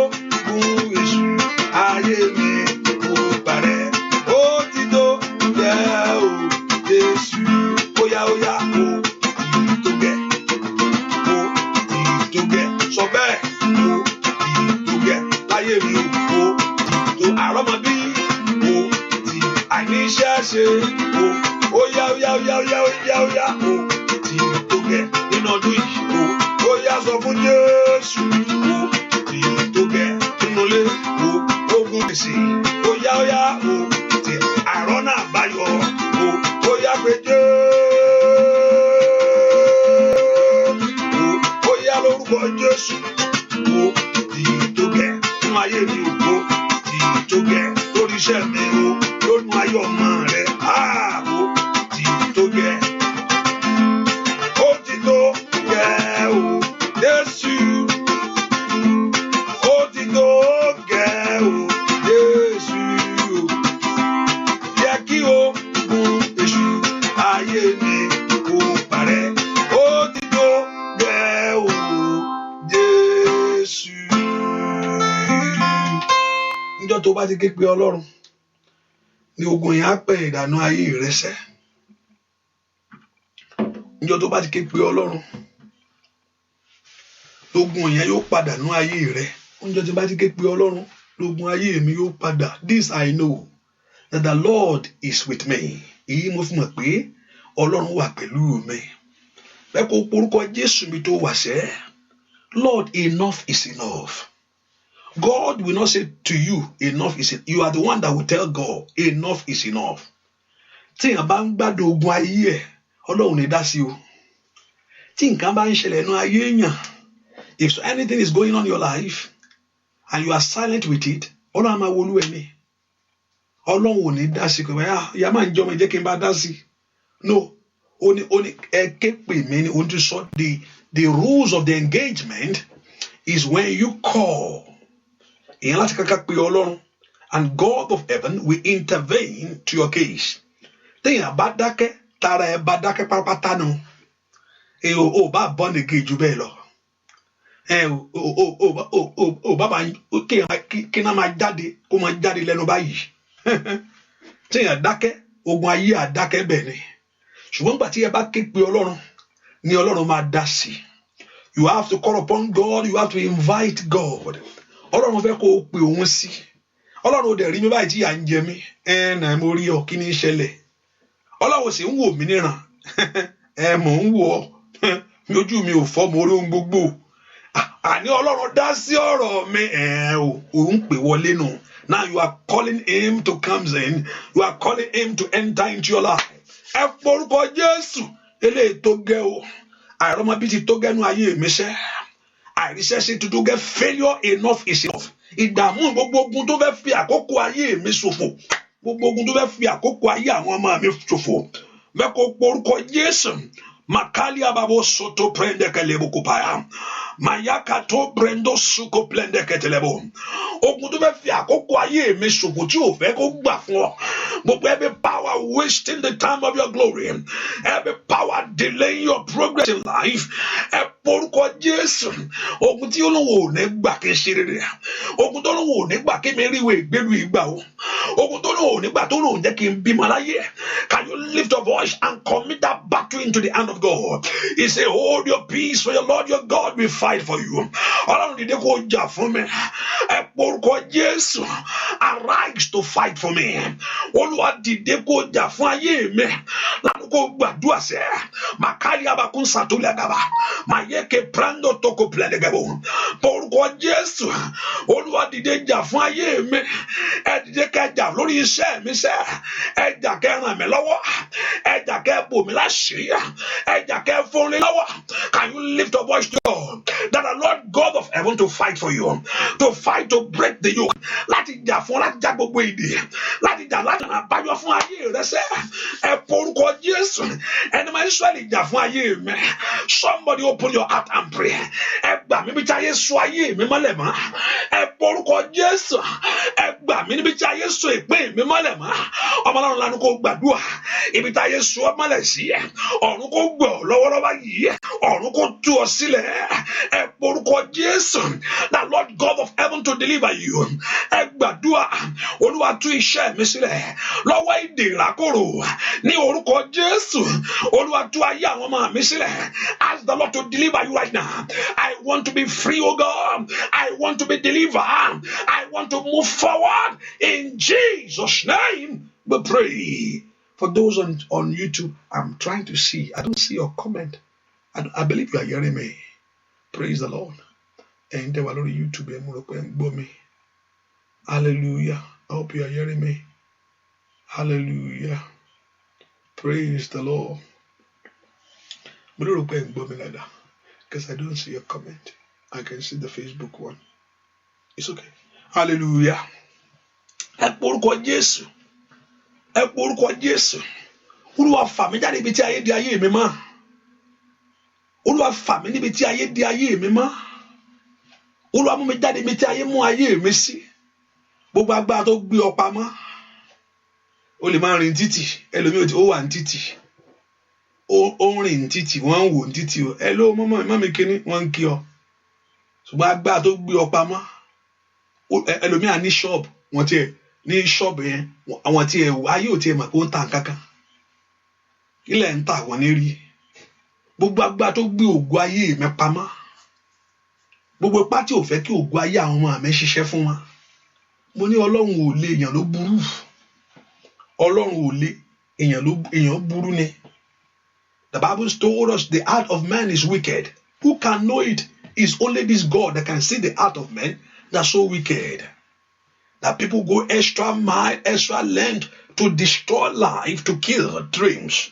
gun èṣù ayé mi kó parẹ́. Ó ti tó gẹ́ o Jésù, óyá óyá. Ó ti tó gẹ́, ó ti tó gẹ́, sọ bẹ́ẹ̀. Ó ti tó gẹ́ láyé mi o. Ó ti tó àrọ́mọbí. Ó ti àìníṣẹ́ ṣe. Óyá óyá óyá óyá óyá óyá. Ó ti tó gẹ́ nínú ọdún yìí. Óyá sọ fún Jésù. Ó ti tó gẹ́ nínú ilé. Ogun gbèsè. Óyá óyá. Ó ti àrọ́nà àbáyọ. Óyá pé óyá lórúkọ Jésù. Ó ti tó gẹ́ nínú ayé mi o. Ó ti tó gẹ́ lórí iṣẹ́ mi o, lórí ayé ọmọ rẹ. Ó ti tó gẹ́. Ó ti tó gẹ́ o Jésù, ó ti tó gẹ́ o Jésù, jẹ́ kí o gun èṣù ayé mi kó parẹ́. Ó ti tó gẹ́ o Jésù. Níjọ́ tó bá ti ké pe Ọlọ́run ni ogun yẹn á pẹ̀ ìdànù ayé rẹ sẹ́. Níjọ́ tó bá ti ké pe Ọlọ́run lógun yẹn yóò padà nú ayé rẹ. Níjọ́ tí bá ti ké pe Ọlọ́run lógun ayé mi yóò padà. This I know that the Lord is with me. Èyí mo fi mọ̀ pé Ọlọ́run wà pẹ̀lú mi. Bẹ́ẹ̀ kó porúkọ Jésù mi tó wà sẹ́. Lord, enough is enough. God will not say to you, enough is enough. You are the one that will tell God, enough is enough. Tí èèyàn bá ń gbádùn ogun ayé ẹ̀, Ọlọ́run ní dá sí o. Tí nǹkan bá ń ṣẹlẹ̀ nínú ayé èèyàn, if anything is going on in your life and you are silent with it, Ọlọ́run á máa wolú ẹni. Ọlọ́run ò ní dá sí kò báyà ìyá máa ń jọmọ ẹ jẹ́ kí n bá dá sí. No, ó ní ẹ ké pè mí ní ohun tó sọ the rules of the engagement is when you call. Ìyẹn láti kankan pé Ọlọ́run and God of heaven will intervene to your case. Téèyàn bá dákẹ́ tara ẹ bá dákẹ́ pátápátá nù. Ò bá born again jù bẹ́ẹ̀ lọ. Ò bá máa kí náà máa jáde kó máa jáde lẹ́nu báyìí. Téèyàn dákẹ́ ogun ayé àdákẹ́ bẹ́ẹ̀ ni. Ṣùgbọ́n gbà tí ẹ bá ké pe Ọlọ́run ni Ọlọ́run máa dá sí. You have to call upon God. You have to invite God. Ọlọ́run fẹ́ kó o pe òun sí. Ọlọ́run ò dẹ̀ rí mi báyìí tí à ń jẹ mí. Nà mo rí ọ kí ni ṣẹlẹ̀. Ọlọ́run sì ń wò mí níran. Mò ń wò ọ. Ojú mi ò fọ́ mo rí ohun gbogbo. Àní Ọlọ́run dá sí ọ̀rọ̀ mi. Òun pè wọlé nù. Now you are calling him to come in. You are calling him to enter into your life. Ẹ porúkọ Jésù. Eléyìí tó gẹ́ o. Àìrọ́mọbí ti tó gẹ́nu ayé mi ṣẹ́. Àìríṣẹ́ ṣe tuntun gẹ́ failure enough is enough. Ìdààmú gbogbo ogun tó fẹ́ fi àkókò ayé mi ṣòfò. Gbogbo ogun tó fẹ́ fi àkókò ayé àwọn ọmọ mi ṣòfò. Mẹ́kọ̀ọ́ porúkọ Jésù. Makali ababo soto prende kelebo kupaya. Mayaka to brendo suko prende ketelebo. Ogun tó fẹ́ fi àkókò ayé mi ṣòfò tí ò fẹ́ kó gbà fún ọ. Gbogbo every power wasting the time of your glory. Every power delaying your progress in life. Ẹ porúkọ Jésù. Ogun tí Olúwa ò ní gbà kí n ṣe rere. Ogun tó Olúwa ò ní gbà kí mi rí ìwé ìgbélu ìgbà o. Ogun tó Olúwa ò ní gbà tó Olúwa ò jẹ́ kí n bímọ láyé. Can you lift your voice and commit that battle into the hand of God? He said, hold your peace for your Lord your God will fight for you. Ọlọ́run dìde kó jà fún mi. Ẹ porúkọ Jésù. Arise to fight for me. Olúwa dìde kó jà fún ayé mi. Lánàá kó gbàdúrà sẹ́. Màkàlí abakún sàtúlẹ̀ gàba. Màyẹ́kẹ̀ prando toko plẹ̀dẹ̀gẹ̀bọ̀. Porúkọ Jésù. Olúwa dìde jà fún ayé mi. Ẹ dìde kẹ́ jà lórí iṣẹ́ mi sẹ́. Ẹ jà kẹ́ ràn mí lọ́wọ́. Ẹ jà kẹ́ bò mí láṣìírí. Ẹ jà kẹ́ fún mi lọ́wọ́. Can you lift your voice to God? That the Lord God of heaven to fight for you. To fight to break the yoke. Láti jà fún láti jà gbogbo ìdè. Láti jà láti àbáyọ fún ayé rẹ sẹ́. Ẹ porúkọ Jésù. Ẹni máa ń sọ́ọ̀lì jà fún ayé mi. Somebody open your heart and pray. Ẹ gbà mí bí tí ayé sọ ayé mi mọ́lẹ̀ mọ́. Ẹ porúkọ Jésù. Ẹ gbà mí níbi tí ayé sọ ìpín mi mọ́lẹ̀ mọ́. Ọmọ Ọlọ́run lanu kó gbàdúrà. Ibi tí ayé sọ mọ́lẹ̀ sí. Ọ̀run kó gbọ́ lọ́wọ́lọ́wọ́ yìí. Ọ̀run kó tú ọ sílẹ̀. Ẹ porúkọ Jésù. The Lord God of heaven to deliver you. Ẹ gbàdúrà. Olúwa tú iṣẹ́ mi sílẹ̀. Lọ́wọ́ ìdè ìrákòrò. Ní orúkọ Jésù. Olúwa tú ayé àwọn ọmọ mi sílẹ̀. Ask the Lord to deliver you right now. I want to be free, oh God. I want to be delivered. I want to move forward. In Jesus' name, we pray. For those on YouTube, I'm trying to see. I don't see your comment. I believe you are hearing me. Praise the Lord. And they were on YouTube. Hallelujah. I hope you are hearing me. Hallelujah. Praise the Lord. Because I don't see your comment. I can see the Facebook one. It's okay. Hallelujah. Ẹ porúkọ Jésù. Ẹ porúkọ Jésù. Olúwa fà mí jáde ibi tí ayé di ayé mi mọ́. Olúwa fà mí níbi tí ayé di ayé mi mọ́. Olúwa mú mi jáde ibi tí ayé mú ayé mi sí. Gbogbo agbára tó gbé ọ pamọ́. O lè máa rìn títì. Ẹlòmíì ó wà ní títì. Ó rìn títì. Wọ́n ń wò ní títì o. Hello mọ́mí kíní. Wọ́n ń kí ọ. Ṣùgbọ́n agbára tó gbé ọ pamọ́. Ẹlòmíì á ní ṣọ́ọ̀bù. Wọ́n tiẹ̀ ní ṣọ́ọ̀bù yẹn. Àwọn tí ayé ò tiẹ̀ mọ̀ pé ó ń ta nǹkan kan. Ilẹ̀ ń tà wọ́n ní rí. Gbogbo agbára tó gbé ògo ayé mi pamọ́. Gbogbo ipá tí ò fẹ́ kí ògo ayé àwọn ọmọ mi ṣiṣẹ́ fún wọn. Mo ní Ọlọ́run ò lè, èèyàn ló burú. Ọlọ́run ò lè, èèyàn burú ni. The Bible told us the heart of man is wicked. Who can know it? It's only this God that can see the heart of man That's so wicked. That people go extra mile, extra length to destroy life, to kill dreams.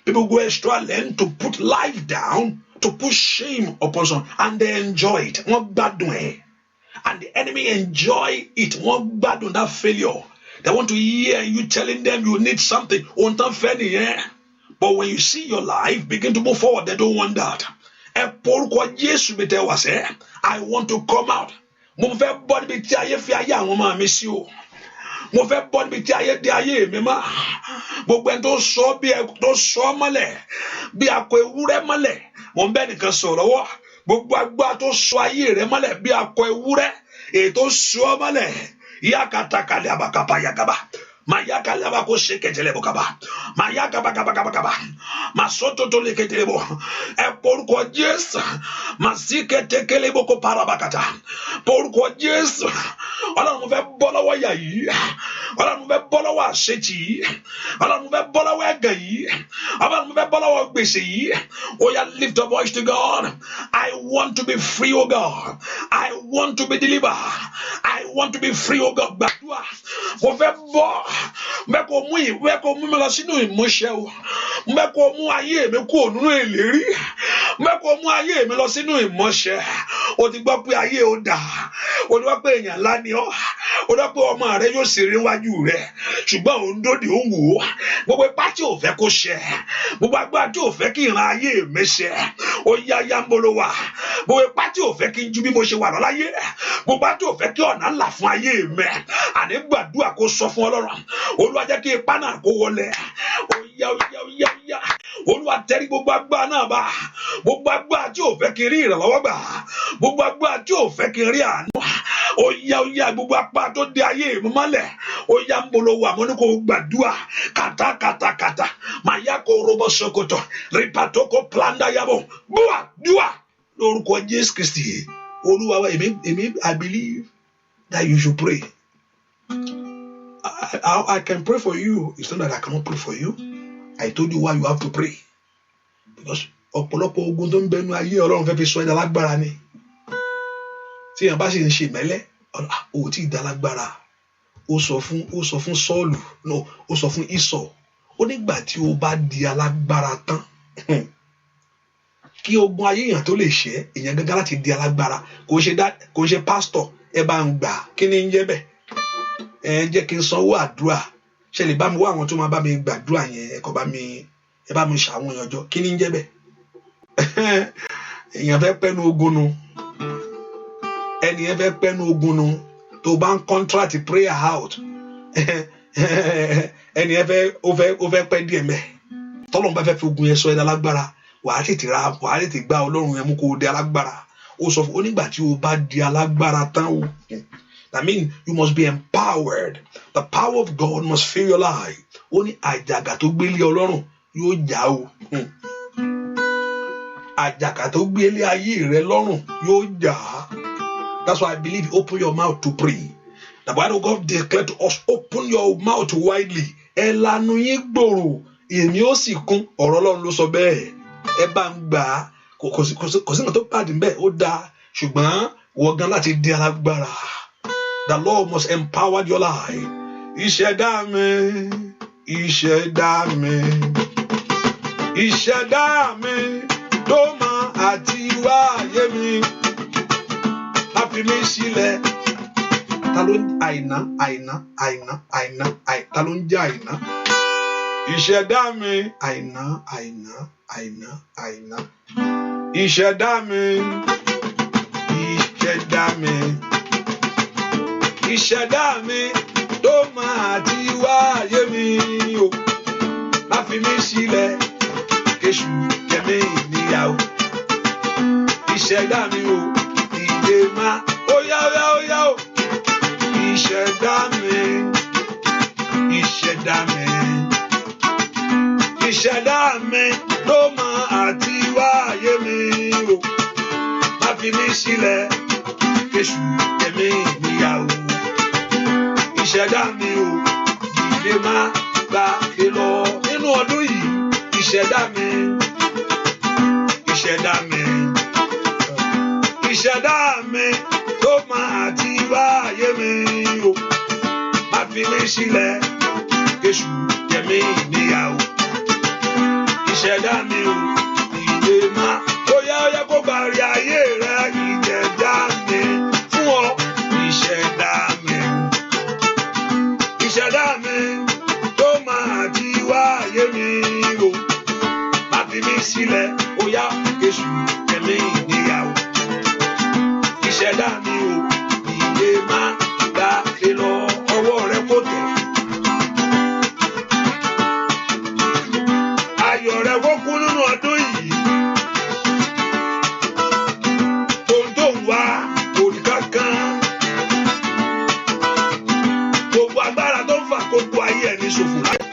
People go extra length to put life down, to put shame upon someone, and they enjoy it. Wọ́n gbádùn ẹ̀. And the enemy enjoy it. Wọ́n gbádùn that failure. They want to hear you telling them you need something. Ohun tán fẹ́ nìyẹn. But when you see your life begin to move forward, they don't want that. Ẹ porúkọ Jésù mi tẹ wá sẹ́. I want to come out. Mo fẹ́ bọ́ níbi tí ayé fi ayé àwọn ọmọ mi sí o. Mo fẹ́ bọ́ níbi tí ayé di ayé mi mọ́. Gbogbo ẹni tó sọ bí ẹ tó sọ mọ́lẹ̀ bí akọ ewúrẹ́ mọ́lẹ̀. Mo ń bẹ́ nìkan sọ̀rọ̀ wọ́. Gbogbo agbára tó sọ ayé rẹ mọ́lẹ̀ bí akọ ewúrẹ́. Èyí tó sọ mọ́lẹ̀. Yakatakale abakapa yakaba. Mayakalaba ko sheketelebo kaba. Mayakaba kaba kaba kaba. Masoto to leketelebo. E porúkọ Jésù. Masiketekelebo ko parabakata. Porúkọ Jésù. Ọlọ́run mo fẹ́ bọ́ lọ́wọ́ ìyà yìí. Ọlọ́run mo fẹ́ bọ́ lọ́wọ́ àṣetì yìí. Ọlọ́run mo fẹ́ bọ́ lọ́wọ́ ẹ̀gàn yìí. Ọlọ́run mo fẹ́ bọ́ lọ́wọ́ gbèsè yìí. Oh yeah, lift your voice to God. I want to be free, oh God. I want to be delivered. I want to be free, oh God. Gbàdúrà. Mo fẹ́ bọ́. Mẹ́kọ̀ọ́ mú mi lọ sínú ìmúṣẹ o. Mẹ́kọ̀ọ́ mú ayé mi kúrò nínú ìlérí. Mẹ́kọ̀ọ́ mú ayé mi lọ sínú ìmúṣẹ. O ti gbọ́ pé ayé ó dà. O ti gbọ́ pé èèyàn ńlá ni ọ́. O ti gbọ́ pé ọmọ rẹ yóò ṣeré wájú rẹ. Ṣùgbọ́n òun dòde òun wò ó. Gbogbo ipá tí ò fẹ́ kó ṣẹ. Gbogbo agbára tí ò fẹ́ kí ìran ayé mi ṣẹ. Ó yá yámbolo wà. Gbogbo ipá tí ò fẹ́ kí n ju bí mo ṣe wà lọ láyé. Gbogbo ipá tí ò fẹ́ kí ọ̀nà ńlá fún ayé mi. Àní gbàdúrà kó sọ fún Ọlọ́run. Olúwa jẹ́ kí ipá náà kó wọlé. Ó yá. Olúwa tẹrí gbogbo agbára náà bá. Gbogbo agbára tí ò fẹ́ kí n rí ìrànlọ́wọ́ gbà. Gbogbo agbára tí ò fẹ́ kí n rí àánú. Ó yá gbogbo apá tó dé ayé mi mọ́lẹ̀. Ó yá ń bolo wà mọ́ ní kò gbàdúrà. Kàtàkàtàkàtà. Màyà kò robọ́ sokoto. Rìpàtókò planda yabọ̀. Dúà. Lórúkọ Jésù Kristi. Olúwa wa I believe that you should pray. I can pray for you. It's not that I cannot pray for you. I told you why you have to pray. Because ọ̀pọ̀lọpọ̀ ogun tó ń bẹnu ayé Ọlọ́run fẹ́ fi sọ ẹ̀dá lágbára ni. Tí èèyàn bá sì ń ṣe ìmẹ́lẹ́, ó ti dá lágbára. Ó sọ fún Sọ́ọ̀lù, no, ó sọ fún Ísọ̀. Ó nígbà tí o bá di alágbára tán, kí ogun ayé èèyàn tó lè ṣẹ́, èèyàn gángan láti di alágbára. Kò ń ṣe pásítọ̀, ẹ bá ń gbà. Kí ni ń jẹ́ bẹ́ẹ̀? Ẹ jẹ́ kí n sanwó àdúrà. Ṣé lè bá mi wá àwọn tó máa bá mi gbàdúrà yẹn? Ẹ bá mi ṣàwọn èèyàn jọ. Kí ni ń jẹ́ bẹ́ẹ̀? Èèyàn fẹ́ pẹ́nu ogun nu. Ẹni ẹ fẹ́ pẹ́nu ogun nu. Tó bá ń contract prayer out. Ẹni ẹ fẹ́ pẹ́ díẹ̀ mẹ́. Tọ́lọ́run bá fẹ́ fi ogun yẹn sọ ẹ̀dá lágbára. Wàá tètè gba Ọlọ́run yẹn mú kó o di alágbára. Ó sọ fún onígbà tí o bá di alágbára tán o. That means you must be empowered. The power of God must fill your life. Ó ní àjàgà tó gbélé Ọlọ́run yóò já o. Àjàgà tó gbélé ayé rẹ lọ́rùn yóò já. That's why I believe open your mouth to pray. The word of God declared to us, open your mouth widely. Ẹ lanu yín gbòòrò, èmi ó sì kún. Ọ̀rọ̀ Ọlọ́run ló sọ bẹ́ẹ̀. Ẹ bá ń gbà. Kò sí nǹkan tó pàdé bẹ́ẹ̀, ó dáa. Ṣùgbọ́n wọ́n gan láti di alágbára. The Lord must empower your life. Ìṣẹ̀dá mi, ìṣẹ̀dá mi, ìṣẹ̀dá mi, tó máa àti wáyé mi. Má fi mí sílẹ̀. Ta ló ń àìná? Ta ló ń jẹ́ àìná? Ìṣẹ̀dá mi, àìná. Ìṣẹ̀dá mi, ìṣẹ̀dá mi, tó máa ti wáyé mi o. Má fi mí sílẹ̀, kéṣù kẹ́mi níyàwó. Ìṣẹ̀dá mi o, ìdè má, ó yá o. Ìṣẹ̀dá mi, tó máa ti wáyé mi o. Má fi mí sílẹ̀, kéṣù kẹ́mi níyàwó. Ìṣẹ̀dá mi o, ìdè má gbà ké lọ. Nínú ọdún yìí, ìṣẹ̀dá mi tó máa sílẹ̀ Jésù jẹ̀mí níyàwó ìṣẹ̀dá mi ò ìdè má bóyá ó yẹ kó bàrí ayé rẹ ìjẹ̀dá mi fún ọ ìṣẹ̀dá mi tó máa ti wáyé mi o má fi mí sílẹ̀ ó yá Jésù jẹ̀mí níyàwó ìṣẹ̀dá mi ò ìdè má gbà lé lọ ọwọ́ rẹ kó tẹ̀. Ayọ̀ rẹ kó kún nínú ọdún yìí. Ohun tó ń wá òní kankan. Gbogbo agbára tó ń fà gbogbo ayé ẹ̀ ní ṣòfò láyé.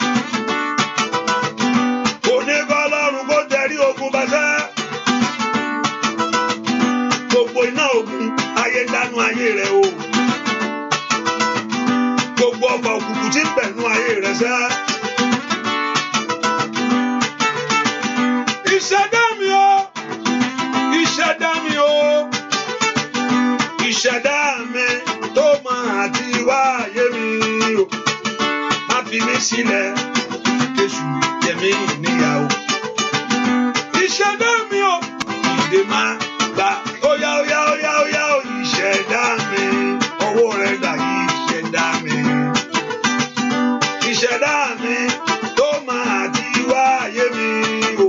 Òní kọ́ Ọlọ́run kó tẹrí ogun bàṣẹ́. Gbogbo iná ogun ayé dánú ayé rẹ o. Gbogbo ọba òkùnkùn tí ń bẹ̀nú ayé rẹ sẹ́. Ìṣẹ̀dá mi o, ìṣẹ̀dá mi o, ìṣẹ̀dá mi tó máa ti wáyé mi o. Má fi mí sílẹ̀, Jésù jẹ̀mí níyàwó. Ìṣẹ̀dá mi o, ìdè máa gbà óyá óyá óyá óyá o. Ìṣẹ̀dá mi, ọwọ́ rẹ̀ dà ìṣẹ̀dá mi. Ìṣẹ̀dá mi tó máa ti wáyé mi o.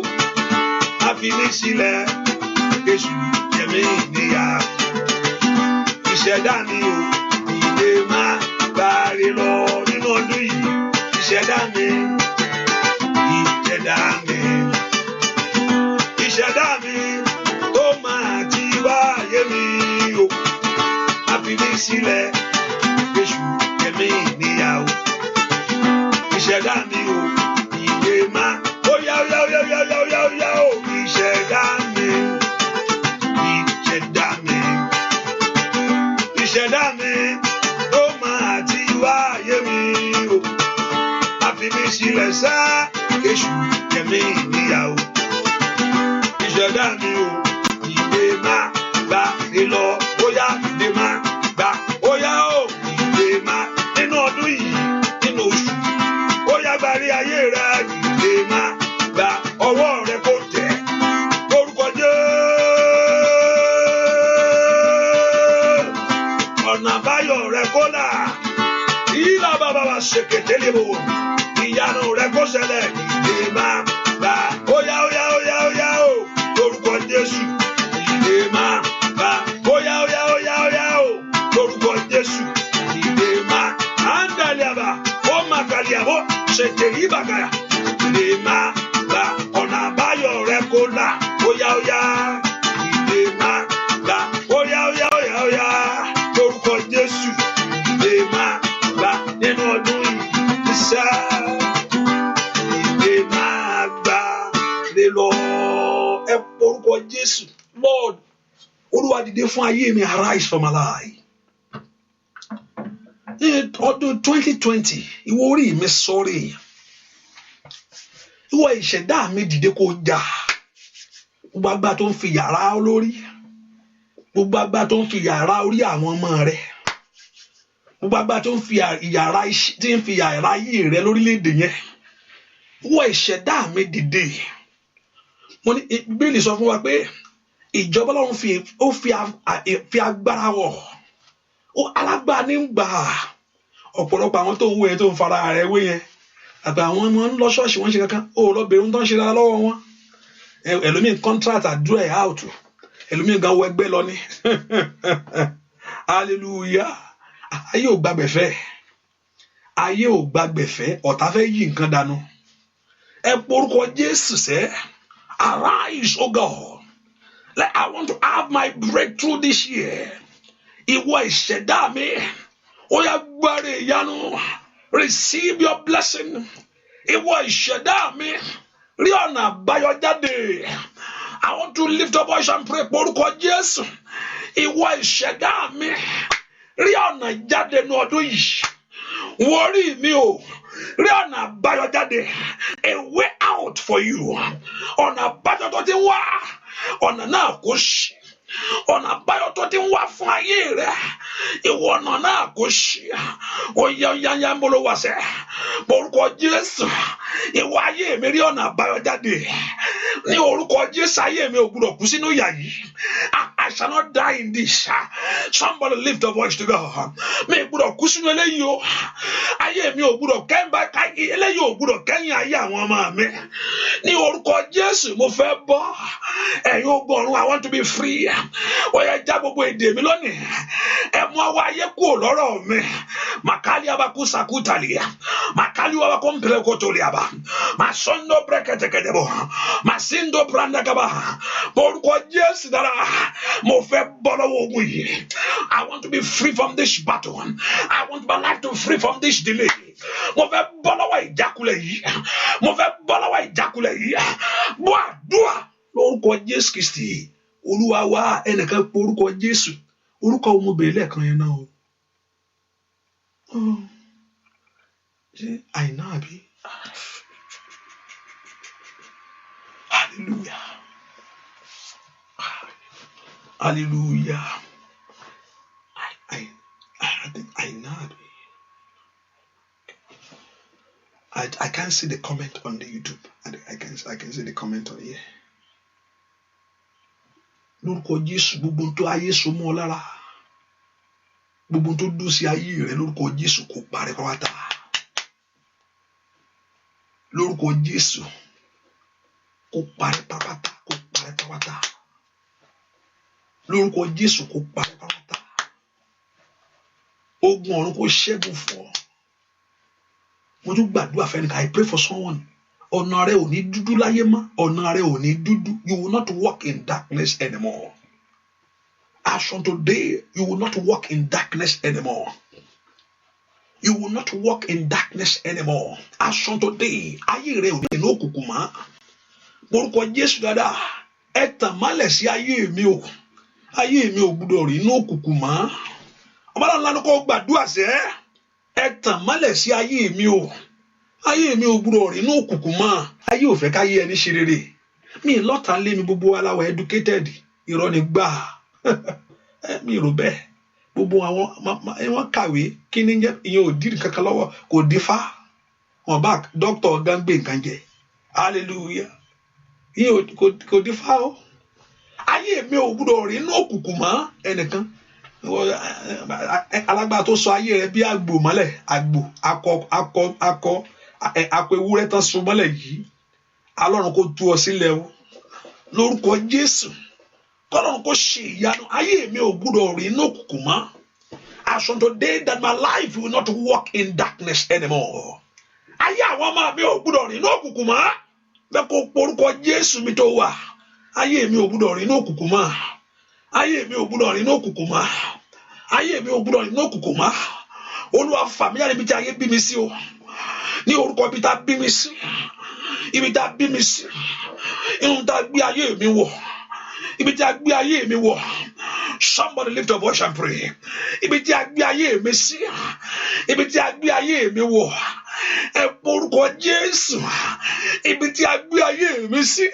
Má fi mí sílẹ̀, Jésù jẹ̀mí níyàwó. Ìṣẹ̀dá mi o, ìdè máa gbàre lọ nínú ọdún yìí. Ìṣẹ̀dá mi, ìṣẹ̀dá mi, ìṣẹ̀dá mi tó máa ti wáyé mi o. Má fi mí sílẹ̀, Jésù jẹ̀mí níyàwó. Ìṣẹ̀dá mi o, ìdè máa óyá óyá óyá óyá óyá óyá o. Ìṣẹ̀dá mi, ìṣẹ̀dá mi, ìṣẹ̀dá mi tó máa ti wáyé mi o. Má fi mí sílẹ̀ sá, Jésù jẹ̀mí níyàwó. Ìṣẹ̀dá mi o, ìdè máa gbà lé lọ óyá ìdè máa gbà óyá o. Ìdè máa nínú ọdún yìí nínú oṣù óyá gbàrí ayé rẹ ìdè máa gbà ọwọ́ rẹ kó tẹ̀ orúkọ Jésù. Ọ̀nà àbáyọ rẹ kó là ìlà bàbá wa ṣèkété lébò ìyanu rẹ kó ṣẹlẹ̀ ìdè máa gbà óyá óyá óyá óyá o lórúkọ Jésù. Ìdè máa gbà óyá óyá óyá óyá o lórúkọ Jésù. Ìdè máa àndàlíàbà ó màkàlíàbò ṣètèrí bàgàyà. Ìdè máa gbà ọ̀nà àbáyọ rẹ kó là óyá óyá. Ìdè máa gbà óyá óyá óyá óyá lórúkọ Jésù. Ìdè máa gbà nínú ọdún yìí sá. Ìdè máa gbà lé lọ ẹ orúkọ Jésù. Lord, Olúwa dìde fún ayé mi, arise for my life. Ní ọdún 2020 ìwọ orí mi sọ́rí. Ìwọ ìṣẹ̀dá mi dìde kó jà. Gbogbo agbára tó ń fi yàrá olórí. Gbogbo agbára tó ń fi yàrá orí àwọn ọmọ rẹ. Gbogbo agbára tó ń fi yàrá ayé rẹ lórílẹ̀-èdè yẹn. Ìwọ ìṣẹ̀dá mi dìde. Mo ní Bíbélì sọ fún wa pé ìjọba Ọlọ́run fi agbára wọ̀. Alágbára ní ń gbà. Ọ̀pọ̀lọpọ̀ àwọn tó ń wé yẹn tó ń fara rẹ̀ wé yẹn. Àgbà àwọn ọmọ ń lọ ṣọ́ọ̀ṣì wọ́n ṣe kankan. Ó lọ bèrè ohun tó ń ṣe dára lọ́wọ́ wọn. Ẹlòmíì contract àdúrà ẹ̀ out. Ẹlòmíì gan wọ ẹgbẹ́ lọ ní. Hallelujah. Ayé ò gbàgbẹ̀fẹ́. Ayé ò gbàgbẹ̀fẹ́. Ọ̀tá fẹ́ yí nǹkan dànù. Ẹ porúkọ Jésù sẹ́. Arise, oh God. Like I want to have my breakthrough this year. Ìwọ ìṣẹ̀dá mi. Ó yá gbáre ìyanu. Receive your blessing. Ìwọ ìṣẹ̀dá mi. Rí ọ̀nà àbáyọ jáde. I want to lift up voice and pray. Porúkọ Jésù. Ìwọ ìṣẹ̀dá mi. Rí ọ̀nà jáde ní ọdún yìí. Worry mi o. Rí ọ̀nà àbáyọ jáde. A way out for you. Ọ̀nà àbáyọ tó ti wá. Ọ̀nà náà kò ṣí. ọ̀nà àbáyọ tó ti ń wá fún ayé rẹ ìwọ ọ̀nà náà kò ṣí oyayaya ń bolo wá sẹ́ orúkọ Jésù ìwọ ayé mi rí ọ̀nà àbáyọ jáde ní orúkọ Jésù ayé mi ò gbọdọ̀ kú sínú ìyà yìí. I shall not die in this. Somebody lift your voice to God. Mi gbọdọ̀ kú sínú eléyìí o. Ayé mi ò gbọdọ̀ eléyìí ò gbọdọ̀ kẹ́yìn ayé àwọn ọmọ mi. Ní orúkọ Jésù mo fẹ́ bọ́. Ẹ̀yin ogun ọ̀run, I want to be free. Ó yá já gbogbo èdè mi lónìí. Ẹ mú ọwọ́ ayé kúrò lọ́rọ̀ mi. Makali abaku sakutalia. Makali abaku mpelekotolia ba. Masondo breketekedebo. Masindo brandakaba. Orúkọ Jésù dára. Mo fẹ́ bọ́ lọ́wọ́ ogun yìí. I want to be free from this battle. I want my life to be free from this delay. Mo fẹ́ bọ́ lọ́wọ́ ìjákulẹ̀ yìí. Mo fẹ́ bọ́ lọ́wọ́ ìjákulẹ̀ yìí. Bọ́ àdúrà lórúkọ Jésù Kristi. Olúwa wa ẹnìkan pé orúkọ Jésù. Orúkọ ọmọbìnrin lẹ́ẹ̀kan yẹn náà o. Ṣé àìná àbí? Hallelujah. Hallelujah. I think I know. I can't see the comment on the YouTube. I can see the comment on here. Lórúkọ Jésù gbogbo tó ayé so mọ́ lára. Gbogbo tó dùn sí ayé rẹ lórúkọ Jésù kó parẹ́ pátá. Lórúkọ Jésù kó parẹ́ pátá, kó parẹ́ pátá. Lórúkọ Jésù kó parẹ́ pátá. Ogun ọ̀run kó ṣẹ́gun fún ọ. Mo tún gbàdúrà fẹ́nìkan. I pray for someone. Ọ̀nà rẹ ò ní dúdú láyé mọ́. Ọ̀nà rẹ ò ní dúdú. You will not walk in darkness anymore. As from today, you will not walk in darkness anymore. You will not walk in darkness anymore. As from today, ayé rẹ ò ní inú òkùnkùn mọ́. Orúkọ Jésù dáadáa. Ẹ tàn mọ́lẹ̀ sí ayé mi o. Ayé mi ò gbọdọ̀ rí inú òkùnkùn mọ́. Ọmọdé ńlá ni kò gbàdúrà sẹ́. Ẹ tàn mọ́lẹ̀ sí ayé mi o. Ayé mi ò gbọdọ̀ rí inú òkùnkùn mọ́. Ayé ò fẹ́ káyé ẹni ṣe rere. Mi lọ́ta lé mi gbogbo aláwọ̀ educated. Irọ́ ni gbà. Mi rò bẹ́ẹ̀. Gbogbo àwọn wọ́n kàwé kí ni jẹ́ ìyẹn ò dín kankan lọ́wọ́ kò dífá. Wọ́n bá dókítà ọ̀gá ń gbé nǹkan jẹ. Hallelujah. Ìyẹn kò dífá o. Ayé mi ò gbọdọ̀ rí inú òkùnkùn mọ́ ẹnìkan. Alágbára tó sọ ayé rẹ bí àgbò mọ́lẹ̀, àgbò akọ ewúrẹ́ tán so mọ́lẹ̀ yìí. Ọlọ́run kó tú ọ sílẹ̀ o. Lórúkọ Jésù. Ọlọ́run kó ṣe ìyanu. Ayé mi ò gbọdọ̀ rí inú òkùnkùn mọ́. As from today that my life will not walk in darkness anymore. Ayé àwọn ọmọ mi ò gbọdọ̀ rí inú òkùnkùn mọ́. Bẹ́ẹ̀ kó porúkọ Jésù mi tó wà. Ayé mi ò gbọdọ̀ rí inú òkùnkùn mọ́. Ayé mi ò gbọdọ̀ rí inú òkùnkùn mọ́. Ayé mi ò gbọdọ̀ rí inú òkùnkùn mọ́. Olúwa fà mí jáde níbi tí ayé bí mi sí o. Ní orúkọ ibi tá bí mi sí. Ibi tá bí mi sí. Inú tá gbé ayé mi wọ̀. Ibi tí a gbé ayé mi wọ̀. Somebody lift your voice and pray. Ibi tí a gbé ayé mi sí. Ibi tí a gbé ayé mi wọ̀. Ẹ porúkọ Jésù. Ibi tí a gbé ayé mi sí.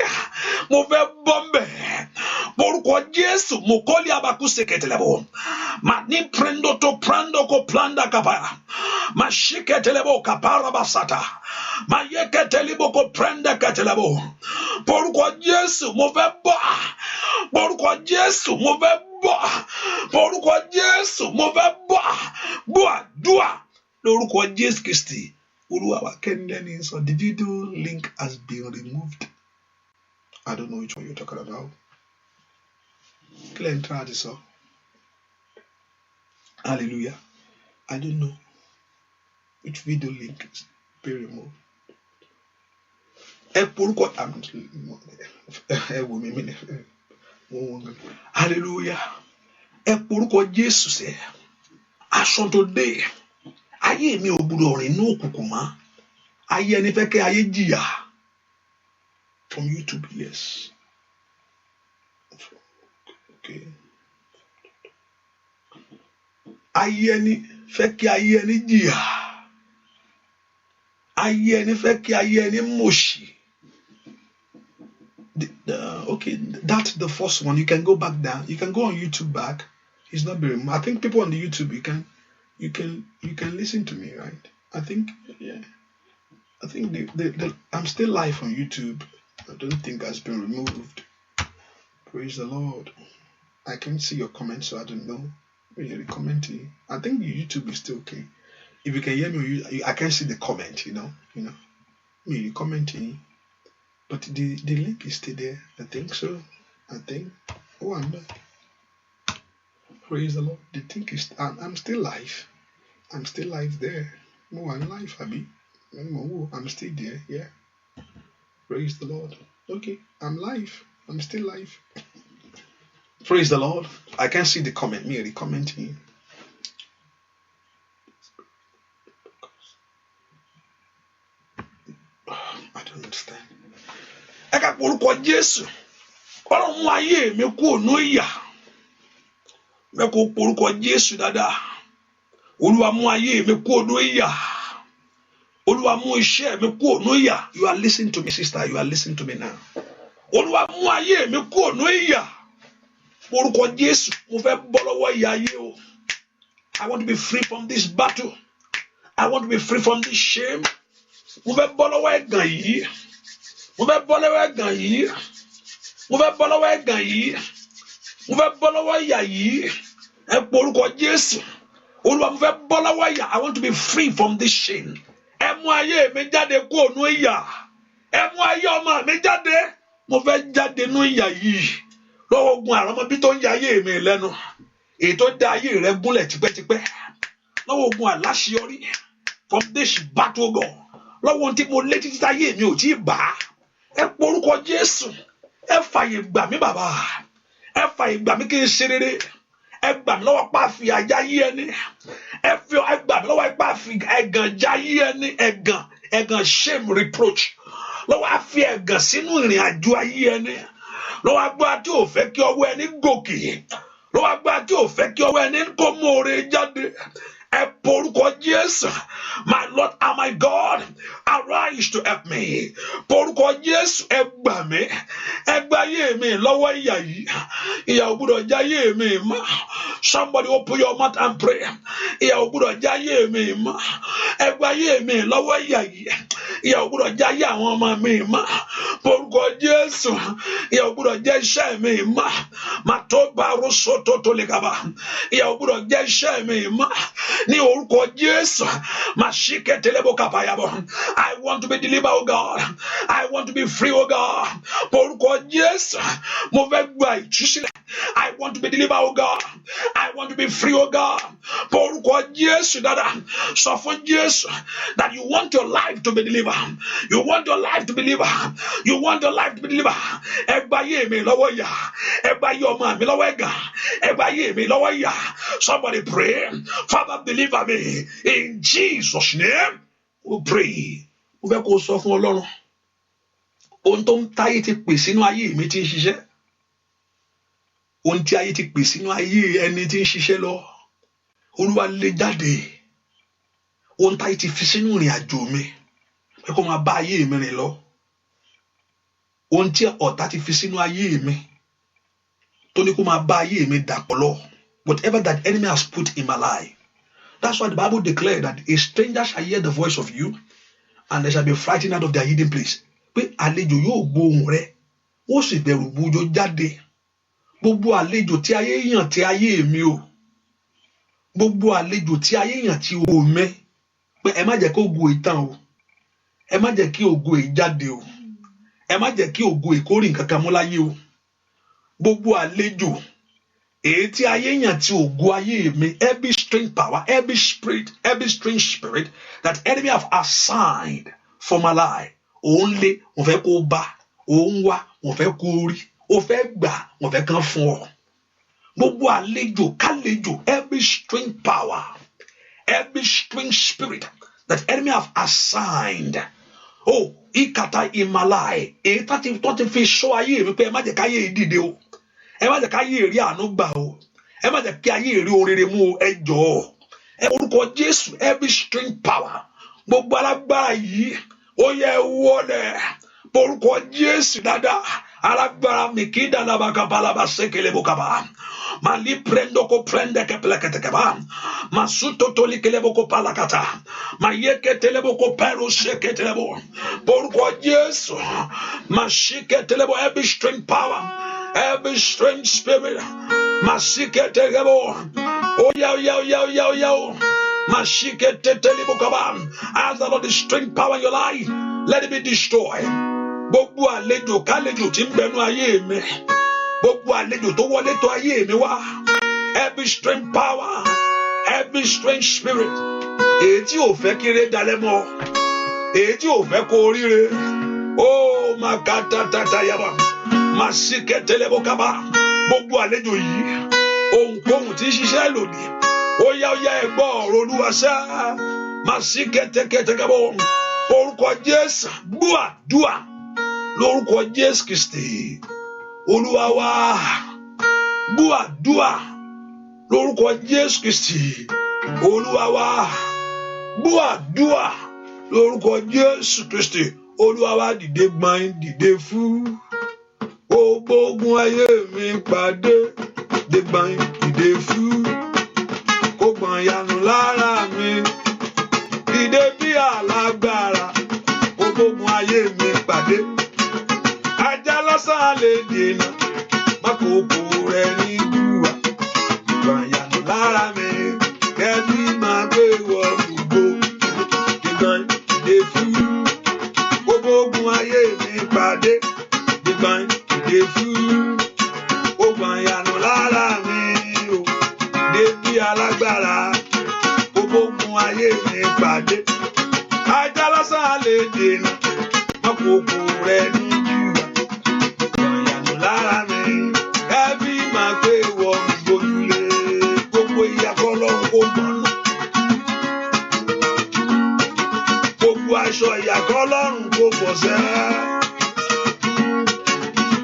Mo fẹ́ bọ́ mbẹ̀. Porúkọ Jésù. Mo kọ́lé abaku seketelebo. Ma ní prendo to prando ko planda kapaya. Ma shiketelebo kapara basata. Ma yeketelebo ko prenda ketelebo. Porúkọ Jésù. Mo fẹ́ bọ́. Porúkọ Jésù. Mo fẹ́ bọ́. Porúkọ Jésù. Mo fẹ́ bọ́. Bọ́ àdúà. Lórúkọ Jésù Kristi. Olúwa wa kẹ́ndẹ́ni sọ the video link has been removed. I don't know which one you're talking about. Clear entrance this up. Hallelujah. I don't know which video link is being removed. Hallelujah. Ẹ porúkọ Jésù sẹ́. Aṣọ today. Ayé mi ò gbọdọ̀ rìn ní òkùnkùn mọ́. Ayé ẹni fẹ́ kẹ́ ayé jìyà. From YouTube, yes. Okay. Ayé ẹni fẹ́ kí ayé ẹni jìyà. Ayé ẹni fẹ́ kí ayé ẹni mọ̀ṣì. Okay, that's the first one. You can go back down. You can go on YouTube back. It's not very. I think people on the YouTube you can listen to me, right? I think yeah. I think I'm still live on YouTube. I don't think that's been removed. Praise the Lord. I can see your comments, so I don't know. You're commenting. I think YouTube is still okay. If you can hear me, I can see the comment. You know. You're commenting, but the link is still there. I think so. I think. Oh, I'm back. Praise the Lord. The thing is, I'm still live. I'm still live there. No, I'm live, Abby. I'm still there. Yeah. Praise the Lord. Okay, I'm live. I'm still live. Praise the Lord. I can see the comment. The commenting. I don't understand. I got what Jesus. Ọlọ́run mú ayé mi kúrò nínú ìyà. Mẹ́kọ̀ọ́ porúkọ Jésù dáadáa. Olúwa mú ayé mi kúrò nínú ìyà. Olúwa mú iṣẹ́ mi kúrò nínú ìyà. You are listening to me, sister. You are listening to me now. Olúwa mú ayé mi kúrò nínú ìyà. Porúkọ Jésù, mo fẹ́ bọ́ lọ́wọ́ ìyà ayé o. I want to be free from this battle. I want to be free from this shame. Mo fẹ́ bọ́ lọ́wọ́ ẹ̀gàn yìí. Mo fẹ́ bọ́ lọ́wọ́ ẹ̀gàn yìí. Mo fẹ́ bọ́ lọ́wọ́ ẹ̀gàn yìí. Mo fẹ́ bọ́ lọ́wọ́ ìyà yìí. Ẹ porúkọ Jésù. Olúwa mo fẹ́ bọ́ lọ́wọ́ ìyà. I want to be free from this shame. Ẹ mú ayé mi jáde kúrò nínú ìyà. Ẹ mú ayé ọmọ mi jáde. Mo fẹ́ jáde nínú ìyà yìí. Lọ́wọ́ ogun àrọ́mọbí tó ń ya ayé mi lẹ́nu. Èyí tó dá ayé rẹ gúnlẹ̀ tipẹ́tipẹ́. Lọ́wọ́ ogun àláṣeyọrí. From this battle God. Lọ́wọ́ ohun tí mo lé títí ayé mi ò tí ì bá. Ẹ porúkọ Jésù. Ẹ fàyè gbà mí bàbá. Ẹ fàyè gbà mí kí n ṣe rere. Ẹ gbà mí lọ́wọ́ pa fi àjà yí ẹni. Ẹ gbà mí lọ́wọ́ pa fi ẹ̀gàn já yí ẹni. Ẹ̀gàn shame reproach. Lọ́wọ́ a fi ẹ̀gàn sínú ìrìn àjò ayé ẹni. Lọ́wọ́ agbára tí ò fẹ́ kí ọwọ́ ẹni gòkè. Lọ́wọ́ agbára tí ò fẹ́ kí ọwọ́ ẹni kó mú oore jáde. Ẹ porúkọ Jésù. My Lord and my God, arise to help me. Porúkọ Jésù, ẹ gbà mí. Ẹ gbà ayé mi lọ́wọ́ ìyà yìí. Ìyà ò gbọdọ̀ jẹ ayé mi mọ́. Somebody open your mouth and pray. Ìyà ò gbọdọ̀ jẹ ayé mi mọ́. Ẹ gbà ayé mi lọ́wọ́ ìyà yìí. Ìyà ò gbọdọ̀ jẹ ayé àwọn ọmọ mi mọ́. Porúkọ Jésù. Ìyà ò gbọdọ̀ jẹ iṣẹ́ mi mọ́. Màtóbá rúṣọ́tò tó lè kaba. Ìyà ò gbọdọ̀ jẹ iṣẹ́ mi mọ́. Ní orúkọ Jésù. Màṣíkẹ́tẹ̀lẹ́bọ̀ kàpáyàbọ̀. I want to be delivered, oh God. I want to be free, oh God. Porúkọ Jésù. Mo fẹ́ gba ìtúsílẹ̀. I want to be delivered, oh God. I want to be free, oh God. Porúkọ Jésù dáadáa. Sọ fún Jésù that you want your life to be delivered. You want your life to be delivered. You want your life to be delivered. Ẹ gbà ayé mi lọ́wọ́ ìyà. Ẹ gbà ayé ọmọ mi lọ́wọ́ ẹ̀gàn. Ẹ gbà ayé mi lọ́wọ́ ìyà. Somebody pray. Father, deliver me. In Jesus' name, we pray. Mo fẹ́ kó sọ fún Ọlọ́run. Ohun tó ń táyé ti pè sínú ayé mi ti ń ṣiṣẹ́. Ohun tí ayé ti pè sínú ayé ẹni tí ń ṣiṣẹ́ lọ. Olúwa lé jáde. Ohun táyé ti fi sínú ìrìn àjò mi. Pé kó máa bá ayé mi rìn lọ. Ohun tí ọ̀tá ti fi sínú ayé mi. Tó ní kó máa bá ayé mi dàpọ̀ lọ. Whatever that enemy has put in my life. That's why the Bible declared that a stranger shall hear the voice of you and they shall be frightened out of their hidden place. Pé àlejò yóò gbóhùn rẹ. Ó sì bẹ̀rù bójó jáde. Gbogbo àlejò tí ayé yàn tí ayé mi o. Gbogbo àlejò tí ayé yàn tí o mẹ́. Pé ẹ má jẹ́ kí ògo ìtàn o. Ẹ má jẹ́ kí ògo ìjáde o. Ẹ má jẹ́ kí ògo ìkórè nǹkan mú láyé o. Gbogbo àlejò èyí tí ayé yàn tí ògo ayé mi. Every strange power, every strange spirit that enemy have assigned for my life. Òun lé, mo fẹ́ kó bá. Òun wá, mo fẹ́ kó rí. Ó fẹ́ gbà, mo fẹ́ kàn fún ọ. Gbogbo àlejò kálejò, every strange power, every strange spirit that enemy have assigned. Oh, ìkàtà ìmàláì. Èyí tó ti fi ṣọ́ ayé mi pé ẹ má jẹ́ káyé ìdìde o. Ẹ má jẹ́ káyé rí àánú gbà o. Ẹ má jẹ́ kí ayé rí orere mú o. Ẹ jọ̀ọ́. Ẹ orúkọ Jésù, every strange power. Gbogbo alágbára yìí, ó yẹ wọlé. Orúkọ Jésù dáadáa. Alágbára mikida labakabala basekele bokaba. Mali prendo ko prende ke pleketeba. Masuto toli kelebo ko palakata. Mayeke telebo ko peru sheke telebo. Pourquoi Jésus? Mashike telebo every strange power, every strange spirit. Mashike telebo. Oh yo. Mashike telebo kaba. As the Lord is strange power in your life, let it be destroyed. Gbogbo àlejò kálejò tí ń bẹnu ayé mi. Gbogbo àlejò tó wọlé tó ayé mi wá. Every strange power, every strange spirit. Èyí tí ò fẹ́ kí ire dalẹ̀ mọ́. Èyí tí ò fẹ́ kó ríre. Oh, makata tata yaba. Masike telebo kaba. Gbogbo àlejò yìí. Ohunkóhun tí ń ṣiṣẹ́ lòdì. Ó yá ẹgbọ́ ọ̀rọ̀ Olúwa ṣá. Masike tekebo. Orúkọ Jésù gbọ́ àdúà. Lórúkọ Jésù Kristi Olúwa wa gbọ́ àdúà. Lórúkọ Jésù Kristi Olúwa wa gbọ́ àdúà. Lórúkọ Jésù Kristi Olúwa wa dìde gbọ̀n dìde fún. Gbogbo ogun ayé mi pàdé dìde gbọ̀n dìde fún. Kó gbọ̀n yanu lára mi dìde bí alágbára. Gbogbo ogun ayé mi pàdé. Ajá lásán lè dènà mákòókò rẹ̀ ní dùwà. Gbọ̀n yanu lára mi kẹ́bí máa gbé wọ gbogbo. Gbọ̀n dìde fún. Gbogbo ogun ayé mi pàdé. Gbọ̀n dìde fún. Gbọ̀n yanu lára mi o. Débí alágbára. Gbogbo ogun ayé mi pàdé. Ajá lásán lè dènà mákòókò rẹ̀ ní dùwà. Gbọ̀n yanu lára mi kẹ́bí máa gbé wọ gbójúlé. Gbogbo ìyàkọ́ Ọlọ́run kò mọ̀nà. Gbogbo aṣọ ìyàkọ́ Ọlọ́run kò bọ̀sẹ̀.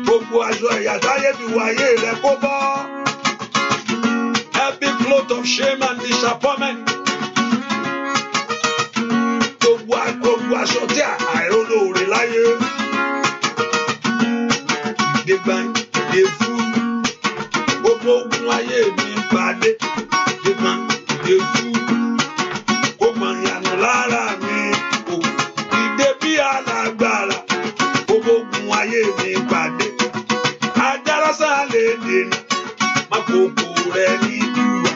Gbogbo aṣọ ìyàtáyé fi wọ ayé rẹ̀ kó bọ́. Every cloth of shame and disappointment. Gbogbo aṣọ tí àìrólóore láyé. Dìgbà dìde fún. Gbogbo ogun ayé mi pàdé. Dìgbà dìde fún. Gbogbo ìyanu lára mi. Dìde bí alágbára. Gbogbo ogun ayé mi pàdé. Ajá lásán lè dènà mákòókò rẹ̀ ní dùwà.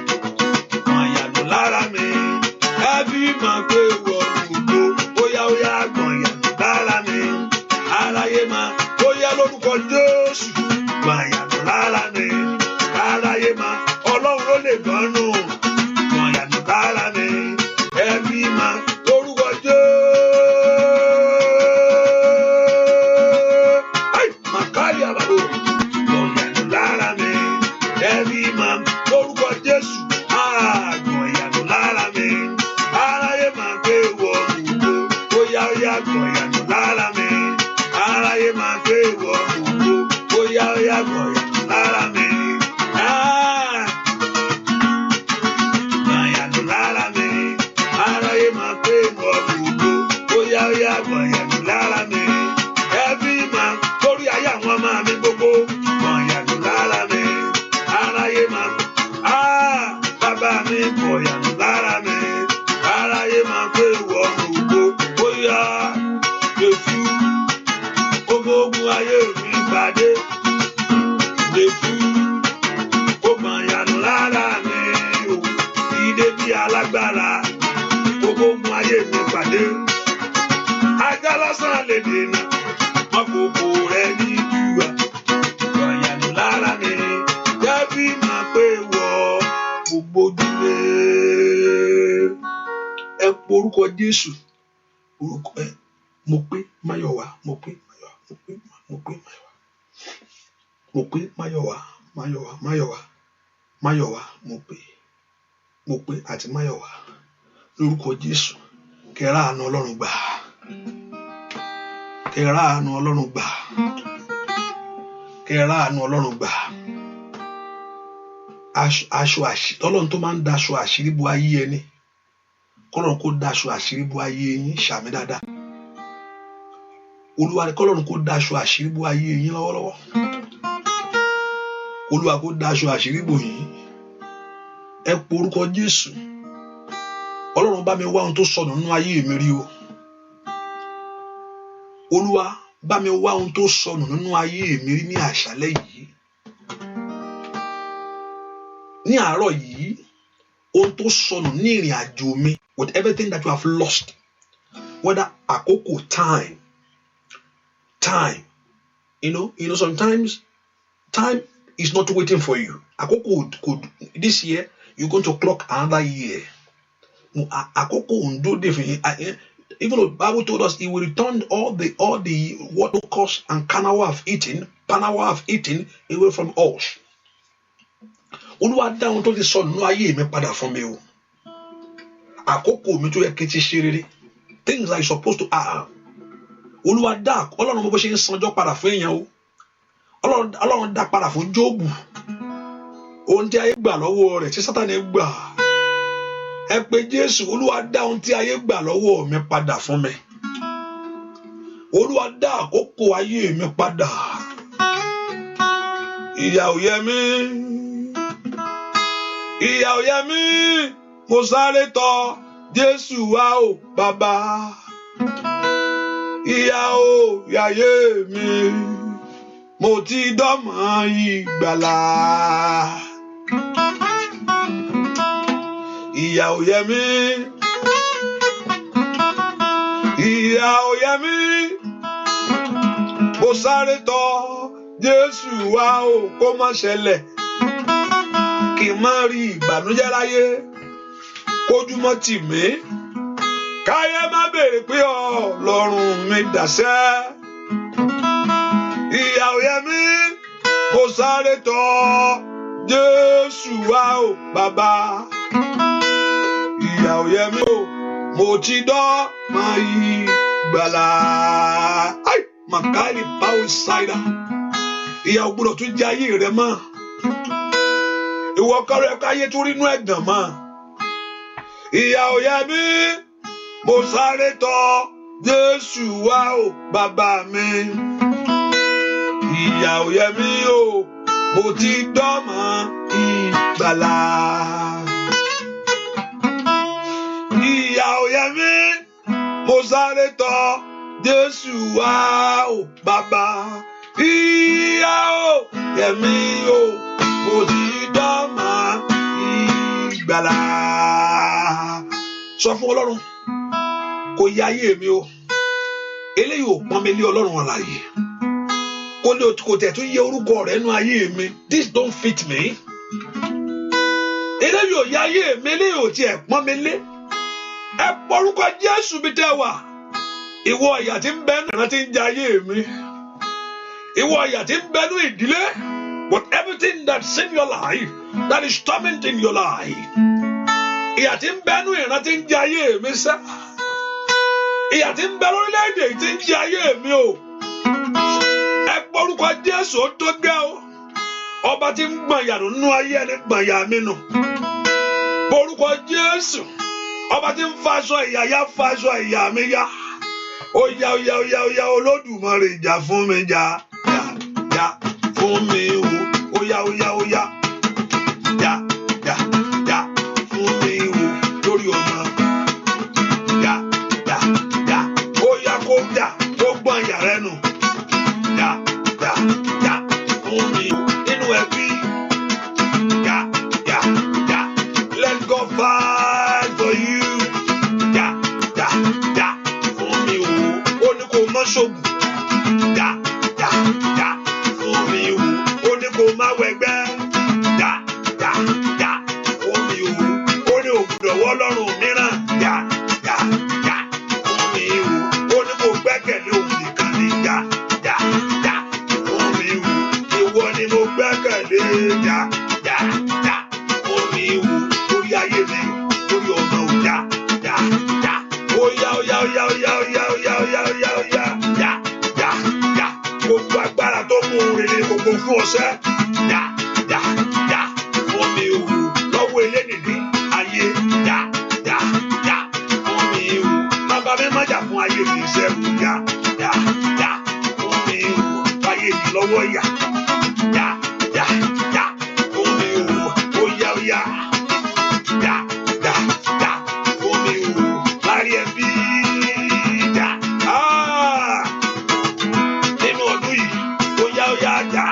Ìyanu lára mi. Ẹbí máa gbé wọ gbogbo. Óyá gbọ̀n yanu lára mi. Aráyé máa óyá lórúkọ Jésù. Gbọ̀n yanu lára mi. Aráyé máa Ọlọ́run ló lè gbọ́nù. Gbọ̀n yanu lára mi. Ẹbí máa lórúkọ Jésù. Màkàlì àbàbò. Gbọ̀n yanu lára mi. Ẹbí máa lórúkọ Jésù. Gbọ̀n yanu lára mi. Aráyé máa gbé wọ gbogbo. Óyá gbọ̀n yanu lára mi. Aráyé máa gbé wọ gbogbo. Óyá gbọ̀n yanu lára mi. Gbọ̀n yanu lára mi. Aráyé máa gbé wọ gbogbo. Óyá gbọ̀n yanu lára mi. Ẹbí máa lórí ayé àwọn ọmọ mi gbogbo. Gbọ̀n yanu lára mi. Aráyé máa bàbá mi gbọ̀n yanu lára mi. Aráyé máa gbé wọ gbogbo. Óyá gbé fún. Gbogbo ogun ayé mi pàdé. Gbé fún. Gbọ̀n yanu lára mi o. Dìde bí alágbára. Gbogbo ogun ayé mi pàdé. Ajá lásán lè dènà mákòókò rẹ̀ ní dùwà. Gbọ̀n yanu lára mi. Kẹ́bí máa pé wọ gbogbo ojúlé. Ẹ porúkọ Jésù. Orúkọ ẹ mo pé Máyọ̀wá. Mo pé Máyọ̀wá. Mo pé Máyọ̀wá. Mo pé Máyọ̀wá. Máyọ̀wá. Mo pé àti Máyọ̀wá. Lórúkọ Jésù. Kẹ́rà àánú Ọlọ́run gbà. Kẹ́rà àánú Ọlọ́run gbà. Kẹ́rà àánú Ọlọ́run gbà. Aṣọ àṣírí Ọlọ́run tó máa ń daṣọ àṣírí bo ayé ẹni. Kọ́lọ́run kó daṣọ àṣírí bo ayé yín. Ṣàmì dáadáa. Olúwa ní kọ́lọ́run kó daṣọ àṣírí bò ayé yín lọ́wọ́lọ́wọ́. Olúwa kó daṣọ àṣírí bò yín. Ẹ pe orúkọ Jésù. Ọlọ́run bá mi wá ohun tó sọnù nínú ayé mi rí o. Olúwa bá mi wá ohun tó sọnù nínú ayé mi rí ní àṣálẹ́ yìí. Ní àárọ̀ yìí, ohun tó sọnù ní ìrìn àjò mi, with everything that you have lost, whether àkókò time, sometimes time is not waiting for you. Àkókò could this year you're going to clock another year. Àkókò ń dúró dè fún yín. Even though the Bible told us He will return all the what locusts and cankerworm have eaten away from us. Olúwa dá ohun tó ti sọnù nínú ayé mi padà fún mi o. Àkókò mi tó yẹ kí n ti ṣe rere. Things that you supposed to Olúwa dá Ọlọ́run bó ṣe ń sanjọ́ padà fún èèyàn o. Ọlọ́run dá padà fún Jóòbù. Ohun tí ayé gbà lọ́wọ́ rẹ̀ tí Sátánì gbà. Ẹ pé Jésù, Olúwa dá ohun tí ayé gbà lọ́wọ́ mi padà fún mi. Olúwa dá àkókò ayé mi padà. Ìyà ò yẹ mí. Ìyà ò yẹ mí. Mo sáré tọ̀ Jésù wá o bàbá. Ìyà ò yáyé mi. Mo ti dọ́mọ ìgbàlà. Ìyà ò yẹ mí. Ìyà ò yẹ mí. Mo sáré tọ̀ Jésù wá o kó má ṣẹlẹ̀. Kí n má rí ìbànújẹ́ láyé. Kójúmọ́ tì mí. Káyé má béèrè pé Ọlọ́run mi dàṣẹ́. Ìyà ò yẹ mí. Mo sáré tọ̀ Jésù wá o bàbá. Ìyà ò yẹ mí o. Mo ti dọ́mọ ìgbàlà. Ai, Makali Power Cider. Ìyà ò gbọdọ̀ tún jẹ ayé rẹ mọ́. Ìwọ kọ́rọ̀ ẹ̀ka ayé tó rí inú ẹ̀gàn mọ́. Ìyà ò yẹ mí. Mo sáré tọ̀ Jésù wá o bàbá mi. Ìyà ò yẹ mí o. Mo ti dọ́mọ ìgbàlà. Ìyà ò yẹ mí. Mo sáré tọ̀ Jésù wá o bàbá. Ìyà ò yẹ mí o. Mo ti dọ́mọ ìgbàlà. Sọ fún Ọlọ́run kò yẹ ayé mi o. Eléyìí ò pọ́n mi lé Ọlọ́run alààyè. Kò tẹ̀ tún yẹ orúkọ rẹ̀ nú ayé mi. This don't fit me. Eléyìí ò yẹ ayé mi. Eléyìí ò tiẹ̀ pọ́n mi lé. Ẹ pọ orúkọ Jésù bí tẹ́ wà. Ìwọ ìyà tí ń bẹ nínú ìran tí ń jẹ ayé mi. Ìwọ ìyà tí ń bẹ nínú ìdílé. With everything that's in your life, that is tormenting your life. Ìyà tí ń bẹ nínú ìran tí ń jẹ ayé mi sẹ́. Ìyà tí ń bẹ lórílẹ̀-èdè tí ń jẹ ayé mi o. Ẹ pọ orúkọ Jésù ó tó gẹ́ o. Ọba tí ń gbọ̀n ìyà nínú ayé ẹni gbọ̀n ìyà mi nù. Pọ orúkọ Jésù. Ọba tí ń faṣọ ìyà ya faṣọ ìyà mi ya. Ó yá Olódùmarè jà fún mi jà fún mi o. Ó yá jà fún mi o lórí ọmọ. Jà ó yá kó jà kó gbọ̀n ìyà rẹ nù. Jà fún mi o nínú ẹbí. Jà let God fight for you. Jà fún mi o. Ó ní kó má ṣògùn. Jà fún mi o. Ó ní kó má wẹgbẹ́. Jà fún mi o. Ó ní ògùdọ̀ wọ́ lọ́rùn mìíràn. Jà fún mi o. Ó ní kó gbẹ́kẹ̀lé òun nìkan ní. Jà fún mi o. Ìwọ ni mo gbẹ́kẹ̀lé. Jà fún mi o. Lórí ayé mi, lórí ọmọ o. Jà. Ó yá. Gbogbo agbára tó mú rere gbogbo fún ọṣẹ. Jà fún mi o. Lọ́wọ́ elénìní ayé. Jà fún mi o. Bàbá mi má jà fún ayé mi iṣẹ́ o. Jà ya ya ya ya omi o oya oya ya ya ya omi o lárí ẹbí ya nínú ọdún yìí oya oya ya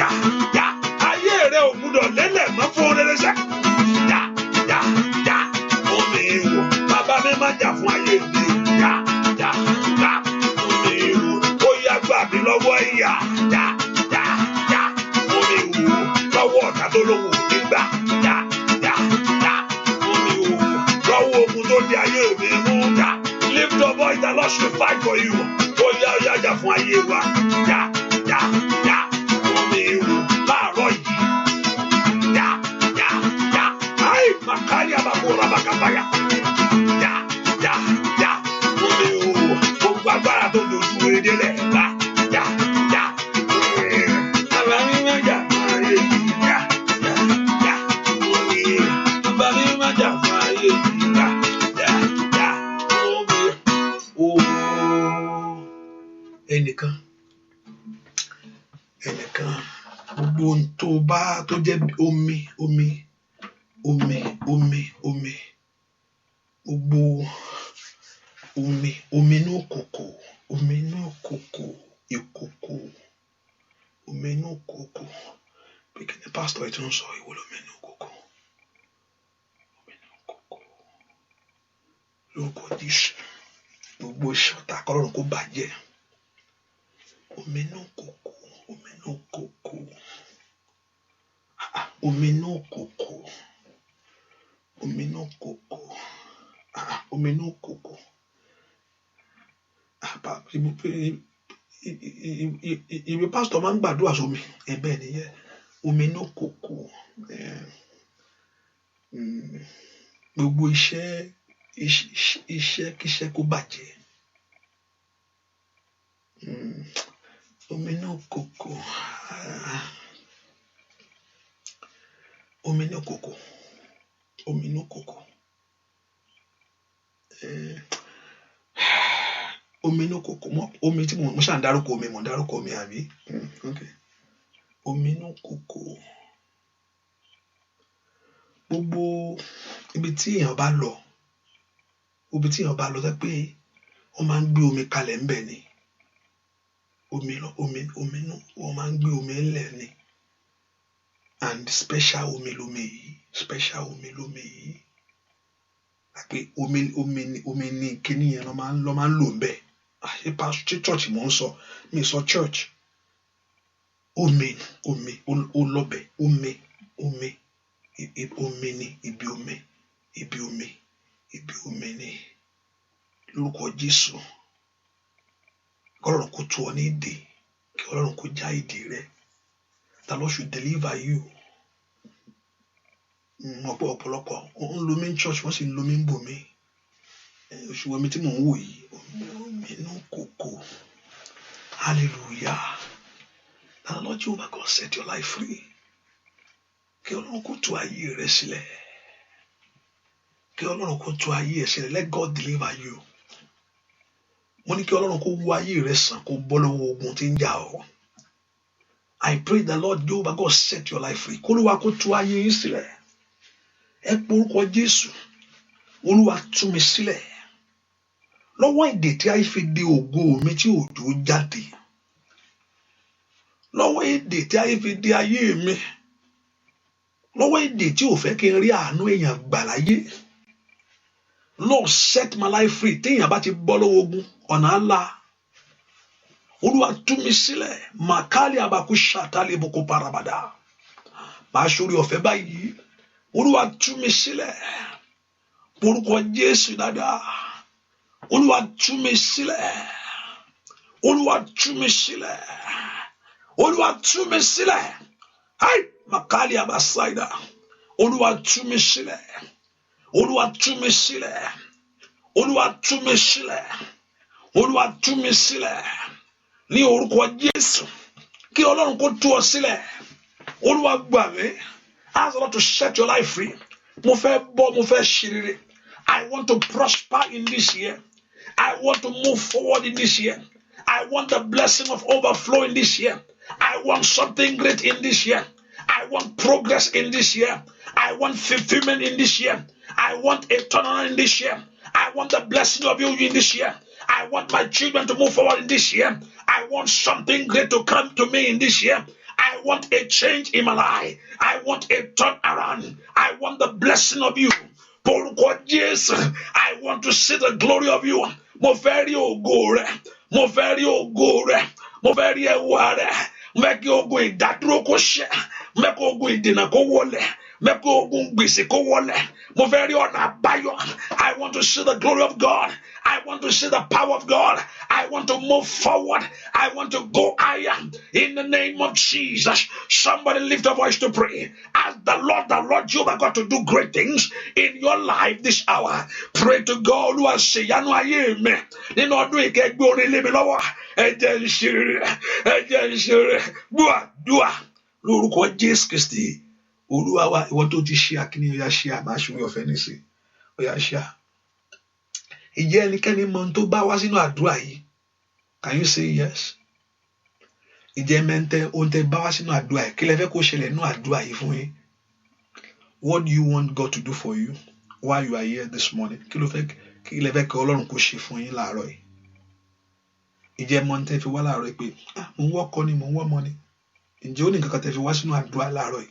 ya ya ayé rẹ ò gbúdọ̀ lélẹ̀ mọ́ fún rere sẹ́ ya ya ya omi o bàbá mi má jà fún ayé mi ya ya ya omi o oya gbà mí lọ́wọ́ ìyà ya ya ya omi o lọ́wọ́ ọ̀tá tó lówó nígbà ya ya ya omi o lọ́wọ́ ogun tó di ayé mi mú ya lift your voice the Lord should fight for you oya oya jà fún ayé wa ya ya ya omi o láàárọ̀ yìí ya ya ya ayi makari abakora bakabaya ya ya ya omi o gbogbo agbára tó dojú edé lẹ̀ bá ya ya bàbá mi má jà fún ayé mi ya ya ya omi bàbá mi má jà fún ayé mi ya ya ya omi o ẹnìkan gbogbo ohun tó bá tó jẹ́ omi gbogbo omi inú kòkò ìkòkò omi inú kòkò pé kí ni pásítọ̀ ẹ̀ tó ń sọ ìwọ lómi inú kòkò lórúkọ Jésù gbogbo ìṣọ̀tá kọ́lọ́run kó bàjẹ́ omi inú kòkò omi inú kòkò omi inú kòkò omi inú kòkò omi inú kòkò ìwé pásítọ̀ máa ń gbàdúrà sómi ẹ̀bẹ̀ nìyẹn omi inú kòkò gbogbo iṣẹ́ kíṣẹ́ kó bàjẹ́ omi inú kòkò omi inú kòkò omi inú kòkò omi inú kòkò omi tí mo ṣáà ń dárúkọ omi mo ń dárúkọ omi àbí omi inú kòkò gbogbo ibi tí èèyàn bá lọ sọ pé wọ́n máa ń gbé omi kalẹ̀ ńbẹ̀ ni omi inú wọ́n máa ń gbé omi ńlẹ̀ ni and special omi lómi yìí àpé omi ní kíní yẹn lọ́ máa ń lò ńbẹ̀ àṣẹ pásítọ̀ church mò ń sọ mi sọ church omi olọbẹ omi ni ibi omi ni lórúkọ Jésù kọ́lọ́run kó tú ọ ní ìdè kí Ọlọ́run kó já ìdè rẹ the Lord should deliver you ọ̀pọ̀lọpọ̀ ń lo mi church wọ́n sì ń lo mi ń bò mí oṣù omi tí mò ń wò yìí omi inú kòkò hallelujah the Lord Jehovah God set your life free kí Ọlọ́run kó tú ayé rẹ sílẹ̀ kí Ọlọ́run kó tú ayé rẹ sílẹ̀ let God deliver you wọ́n ní kí Ọlọ́run kó wò ayé rẹ sàn kó bọ́ lọ́wọ́ ogun tí ń jà ọ́ I pray the Lord Jehovah God set your life free kó Olúwa kó tú ayé yín sílẹ̀ ẹ pé orúkọ Jésù Olúwa tú mi sílẹ̀ lọ́wọ́ ìdè tí ayé fi de ògo mi tí òjò jáde lọ́wọ́ ìdè tí ayé fi de ayé mi lọ́wọ́ ìdè tí ò fẹ́ kí n rí àánú èèyàn gbà láyé Lord set my life free téèyàn bá ti bọ́ lọ́wọ́ ogun ọ̀nà ńlá Olúwa tú mi sílẹ̀ màkàlì àbàkú ṣàtàlì ìbùkún parabada máa ṣorí ọ̀fẹ́ báyìí Olúwa tú mi sílẹ̀ orúkọ Jésù dáadáa Olúwa tú mi sílẹ̀ Olúwa tú mi sílẹ̀ Olúwa tú mi sílẹ̀ ai makali abasaida Olúwa tú mi sílẹ̀ Olúwa tú mi sílẹ̀ Olúwa tú mi sílẹ̀ Olúwa tú mi sílẹ̀ ní orúkọ Jésù kí Ọlọ́run kó tú ọ sílẹ̀ Olúwa gbà mí ask the Lord to set your life free mo fẹ́ bọ́ mo fẹ́ ṣe rere I want to prosper in this year I want to move forward in this year I want the blessing of overflow in this year I want something great in this year. I want progress in this year. I want fulfillment in this year. I want a turnaround in this year. I want the blessing of you in this year. I want my children to move forward in this year. I want something great to come to me in this year. I want a change in my life. I want a turnaround. I want the blessing of you. I want to see the glory of you. Mo fẹ́ rí ògo rẹ. Mo fẹ́ rí ògo rẹ. Mo fẹ́ rí ẹwà rẹ. Mo kí ogun ìdádúró kó ṣẹ. Mo kí ogun ìdènà kó wọlẹ̀. Mo kí ogun gbèsè kó wọlẹ̀. Mo fẹ́ rí ọ̀nà àbáyọ. I want to see the glory of God. I want to see the power of God. I want to move forward. I want to go higher. In the name of Jesus. Somebody lift a voice to pray. Ask the Lord Jehovah God to do great things in your life this hour. Pray to God who has said, Yanu ayé mi. Nínú ọdún ìkẹgbẹ́ orin lé mi lọ́wọ́. Ẹ jẹ́ n ṣe rere. Ẹ jẹ́ n ṣe rere. Gbàdúrà lórúkọ Jésù Kristi. Olúwa wa, ìwọ tó ti ṣe àkíní ó yá ṣe àbáṣe ọ̀fẹ́ nísìn. Ó yá ṣe à. Ìjẹ́ ẹnikẹ́ni mọ ohun tó bá wá sínú àdúrà yìí? Can you say yes? Ìjẹ́ mẹ́ntẹ́ ohun tẹ́ bá wá sínú àdúrà yìí? Kí lẹ fẹ́ kó ṣẹlẹ̀ nínú àdúrà yìí fún yín? What do you want God to do for you while you are here this morning? Kí lẹ fẹ́ kí Ọlọ́run kó ṣe fún yín láàárọ̀ yìí? Ìjẹ́ mọ ohun tẹ́ fi wá láàárọ̀ yìí pé mo ń wọ́kọ ni, mo ń wọ́mọ ni. Ǹjẹ́ ó ní nǹkan kan tẹ́ fi wá sínú àdúrà láàárọ̀ yìí?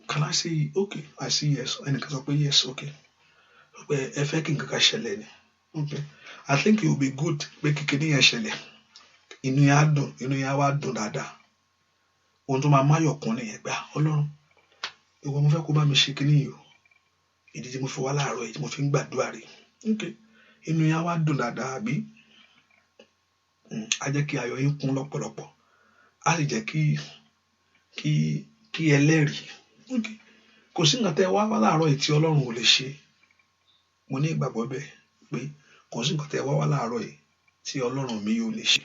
Can I say okay? I say yes. Ẹnìkan sọ pé yes, okay. Ẹ fẹ́ kí nǹkan kan ṣẹlẹ̀ ni. Okay. I think it will be good pé kíkiri yẹn ṣẹlẹ̀. Inú yẹn á dùn, inú yẹn á wá dùn dáadáa. Ohun tó máa máyọ̀ kún nìyẹn pé Ọlọ́run, ìwọ mo fẹ́ kó bá mi ṣe kíní yìí o. Ìdí tí mo fi wá láàárọ̀ yìí tí mo fi ń gbàdúrà rè. Okay. Inú yẹn á wá dùn dáadáa àbí? Á jẹ́ kí ayọ̀ yín kún lọ́pọ̀lọpọ̀. Á sì jẹ́ kí ẹlẹ́rìí. Okay. Kò sí nǹkan tẹ́ wá láàárọ̀ yìí tí Ọlọ́run ò lè ṣe. Mo ní ìgbàgbọ́ bẹ́ẹ̀ pé kò sí nǹkan tẹ́ wá láàárọ̀ yìí tí Ọlọ́run mi yóò lè ṣe.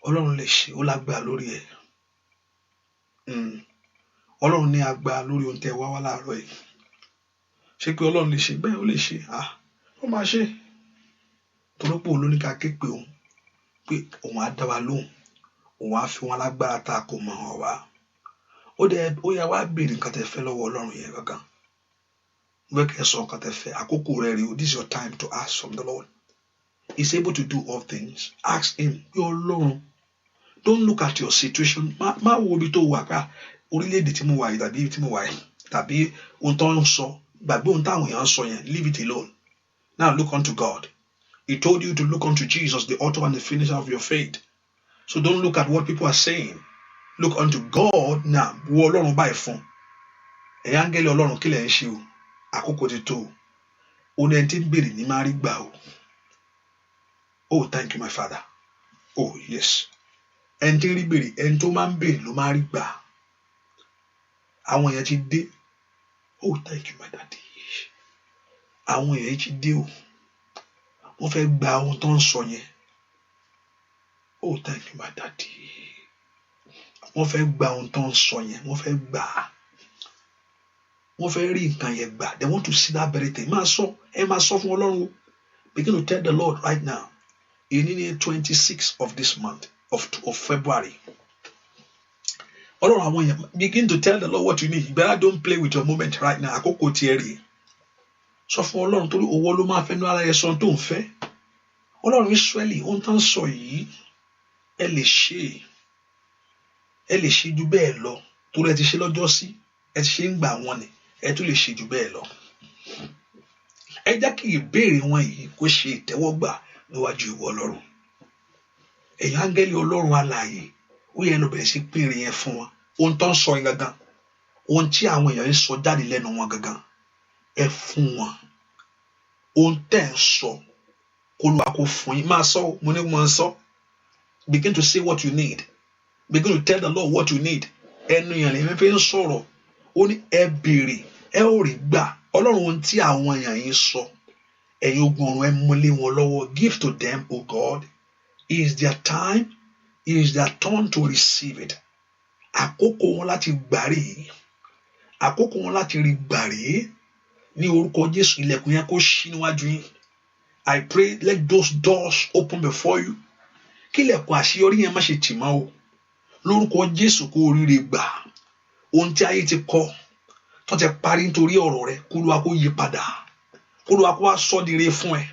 Ọlọ́run lè ṣe, ó lágbára lórí ẹ̀. Ọlọ́run ní agbára lórí ohun tẹ́ wá láàárọ̀ yìí. Ṣé pé Ọlọ́run lè ṣe? Bẹ́ẹ̀ ó lè ṣe. Ó máa ṣe. Torí pé òun ló ní ká ké pé òun á dá wa lóhùn. Òun á fi wọn lágbára tá a kò mọ̀ hàn wá. Ó yá wá béèrè nǹkan tẹ́ fẹ́ lọ́wọ́ Ọlọ́run yẹn gangan. This is your time to ask from the Lord. He's able to do all things. Ask him. Your Lord. Don't look at your situation. Ma wo bi tó wà ká orílẹ̀-èdè tí mo wà yìí tàbí tí mo wà yìí tàbí ohun tó ń sọ gbàgbé ohun táwọn èèyàn ń sọ yẹn. Leave it alone. Now look unto God. He told you to look unto Jesus, the author and the finisher of your faith. So don't look at what people are saying. Look unto God now. Wo Ọlọ́run báyìí fún. Ẹ̀yin áńgẹ́lì Ọlọ́run kí lẹ̀ ń ṣe o? Àkókò ti tó. Ó ní ẹni tí ń béèrè ní máa rí gbà o. Oh, thank you, my Father. Oh, yes. Ẹni tí ń rí béèrè, ẹni tó máa ń béèrè ló máa rí gbà. Àwọn èèyàn ti dé. Oh, thank you, my Daddy. Àwọn èèyàn ti dé o. Wọ́n fẹ́ gba ohun tó ń sọ yẹn. Oh, thank you, my Daddy. Wọ́n fẹ́ gba ohun tó ń sọ yẹn. Wọ́n fẹ́ gbà á. Wọ́n fẹ́ rí nǹkan yẹn gbà. They want to see that very thing. Máa sọ fún Ọlọ́run. Begin to tell the Lord right now. In the 26th of this month of February. Ọlọ́run àwọn èèyàn. Begin to tell the Lord what you need. You better don't play with your moment right now. Àkókò tiẹ̀ rèé. Sọ fún Ọlọ́run torí owó ló máa fẹ́ ní ara ẹ̀ sọ tó ń fẹ́. Ọlọ́run Ísírẹ́lì ohun tó ń sọ yìí ẹ lè ṣe. Ẹ lè ṣe ju bẹ́ẹ̀ lọ. Torí ẹ ti ṣe lọ́jọ́ sí. Ẹ ti ṣe ń gbà wọ́n ni. Ẹ tún lè ṣe jù bẹ́ẹ̀ lọ. Ẹ jẹ́ kí ìbéèrè wọn yìí kó ṣe ìtẹ́wọ́gbà níwájú ìwọ Ọlọ́run. Ẹ̀yin áńgẹ́lì Ọlọ́run alààyè ó yẹ lọ bẹ̀rẹ̀ sí pínrin yẹn fún wọn. Ohun tó ń sọ yẹn gangan. Ohun tí àwọn èèyàn ń sọ jáde lẹ́nu wọn gangan. Ẹ fún wọn. Ohun tẹ́ ń sọ kó Olúwa kó fún yín. Máa sọ mo ní mo ń sọ. Begin to say what you need. Begin to tell the Lord what you need. Ẹnu yẹn lè fi ń sọ̀rọ̀. Ó ní ẹ béèrè ẹ ó rí gbà. Ọlọ́run ohun tí àwọn èèyàn yìí sọ ẹ̀yin ogun ọ̀run ẹ mọ́lé wọn lọ́wọ́. Give to them, O God. It is their time. It is their turn to receive it. Àkókò wọn láti gbàrí. Àkókò wọn láti rí gbàrí. Ní orúkọ Jésù ilẹ̀kùn yẹn kó ṣí níwájú yín. I pray let those doors open before you. kílẹ̀kùn àṣeyọrí yẹn má ṣe tì mọ́ o lórúkọ Jésù kó oríire gbà ohun tí ayé ti kọ tó ti parí nítorí ọ̀rọ̀ rẹ k'Olúwa kó yí padà k'Olúwa kó wá sọ di ire fún ẹ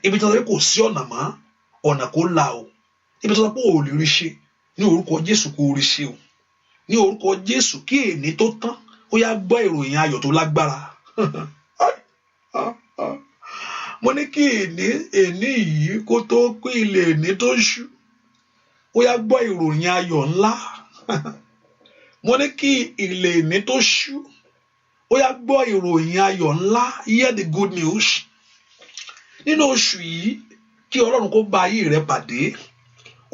ibi tó sọ pé kò sí ọ̀nà mọ́ ọ̀nà kó là o ibi tó sọ pé ò lè rí ṣe ní orúkọ Jésù kó rí ṣe o ní orúkọ Jésù kí èní tó tán ó yá gbọ́ ìròyìn ayọ̀ tó lágbára mo ní kí èní yìí kó tó pín ilé èní tó ṣú ó yá gbọ́ ìròyìn ayọ̀ ńlá mo ní kí ilé èní tó ṣú ó yá gbọ́ ìròyìn ayọ̀ ńlá hear the good news nínú oṣù yìí kí Ọlọ́run kó bá ayé rẹ pàdé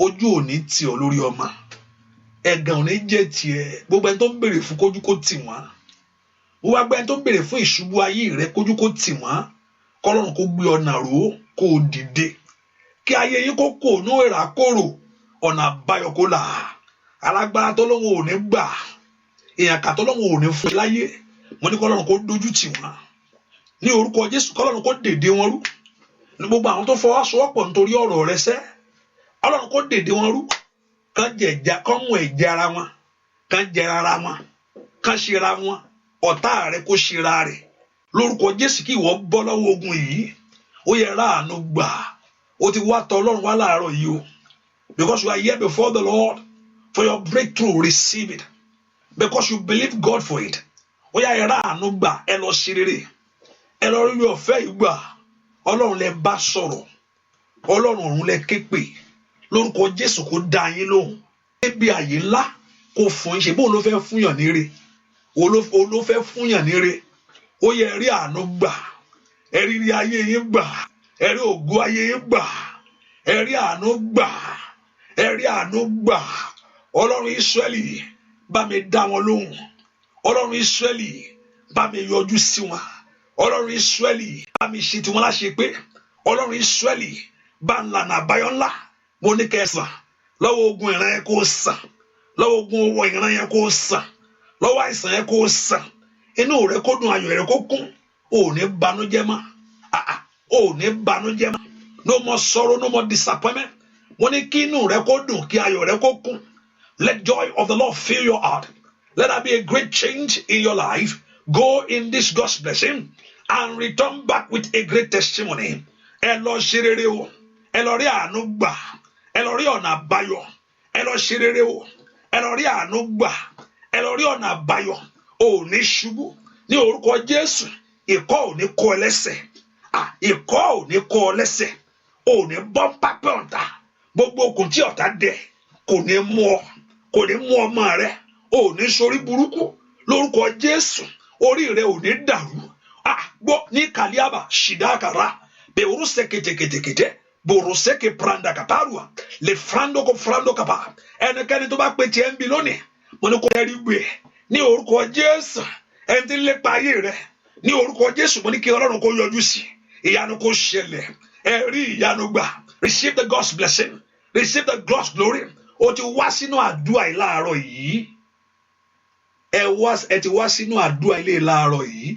ojú ò ní tì ọ́ lórí ọmọ ẹ̀gàn ò ní jẹ́ tiẹ̀ gbogbo ẹni tó ń béèrè fún kójú kó tì wọ́n gbogbo ẹni tó ń béèrè fún ìṣubú ayé rẹ kójú kó tì wọ́n k'Ọlọ́run kó gbé ọ̀nà ró kó dìde kí ayé yín kó kò ní ìrà kòrò ọ̀nà àbáyọ kó là alágbára tọ́lọ́run ò ní gbà èèyàn kà tọ́lọ́run ò ní fún láyé mo ní k'Ọlọ́run kó dojú tì wọ́n ní orúkọ Jésù k'Ọlọ́run kó dèdè wọn rú ní gbogbo àwọn tó fọwọ́sowọ́pọ̀ nítorí ọ̀rọ̀ rẹ sẹ́ Ọlọ́run kó dèdè wọn rú kán mú ẹ̀jẹ̀ ara wọn kán jẹra ara wọn kán ṣera wọn ọ̀tá rẹ kó ṣera rẹ̀ lórúkọ Jésù kí ìwọ bọ́ lọ́wọ́ ogun yìí ó yẹ ráàánú gbà ó ti wá tọ̀ Ọlọ́run wá láàárọ̀ yìí o because you are here before the Lord for your breakthrough receive it because you believe God for it ó yá ẹ ráàánú gbà ẹ lọ ṣe rere ẹ lọ rí ọ̀fẹ́ yìí gbà Ọlọ́run lẹ bá sọ̀rọ̀ Ọlọ́run ọ̀run lẹ ké pè lórúkọ Jésù kó dá yín lóhùn ẹbí àyè ńlá kó fún yín ṣe bóun ló fẹ́ fúnyàn níre òun ló fẹ́ fúnyàn níre ó yẹ rí àánú gbà ẹ rí rí ayé yín gbà ẹ rí ògo ayé yín gbà ẹ rí àánú gbà ẹ rí àánú gbà Ọlọ́run Ísírẹ́lì bá mi dá wọn lóhùn Ọlọ́run Ísírẹ́lì bá mi yọjú sí wọn Ọlọ́run Ísírẹ́lì bá mi ṣe tiwọn láṣẹ pé Ọlọ́run Ísírẹ́lì bá ń lànà àbáyọ ńlá mo ní kẹsàn lọ́wọ́ ogun ìran yẹn kó sàn lọ́wọ́ ogun owó ìran yẹn kó sàn lọ́wọ́ àìsàn yẹn kó sàn inú rẹ kó dùn ayọ̀ rẹ kó kún ò ní banújẹ́ mọ́ ò ní banújẹ́ mọ́ no more sorrow no more disappointment mo ní kí inú rẹ kó dùn kí ayọ̀ rẹ kó kún let joy of the Lord fill your heart let there be a great change in your life go in this God's blessing and return back with a great testimony ẹ lọ ṣe rere o ẹ lọ rí àánú gbà ẹ lọ rí ọ̀nà àbáyọ ẹ lọ ṣe rere o ẹ lọ rí àánú gbà ẹ lọ rí ọ̀nà àbáyọ ò ní ṣubú ní orúkọ Jésù ìkọ́ ò ní kọ́ ẹ lẹ́sẹ̀ ìkọ́ ò ní kọ́ ọ lẹ́sẹ̀ ò ní bọ́ pápẹ́ ọ̀tá gbogbo okùn tí ọ̀tá dẹ kò ní mú ọmọ rẹ ò ní sorí burúkú lórúkọ Jésù orí rẹ ò ní dàrú gbọ́ ní kàlíàbà ṣìdákàrà bẹ̀rù sẹ́kẹ̀tẹ̀kẹ̀tẹ̀kẹ̀tẹ̀ boroseke pranda kaparua le frando ko frando kapa ẹnikẹ́ni tó bá pe tiẹ̀ ń bi lónìí mo ní kó rí gbé ní orúkọ Jésù ẹni tí ń lépa ayé rẹ ní orúkọ Jésù mo ní kí Ọlọ́run kó yọjú sí ìyanu kó ṣẹlẹ̀ ẹ rí ìyanu gbà receive the God's blessing receive the God's glory o ti wá sínú àdúrà yìí láàárọ̀ yìí ẹ ti wá sínú àdúrà ilé láàárọ̀ yìí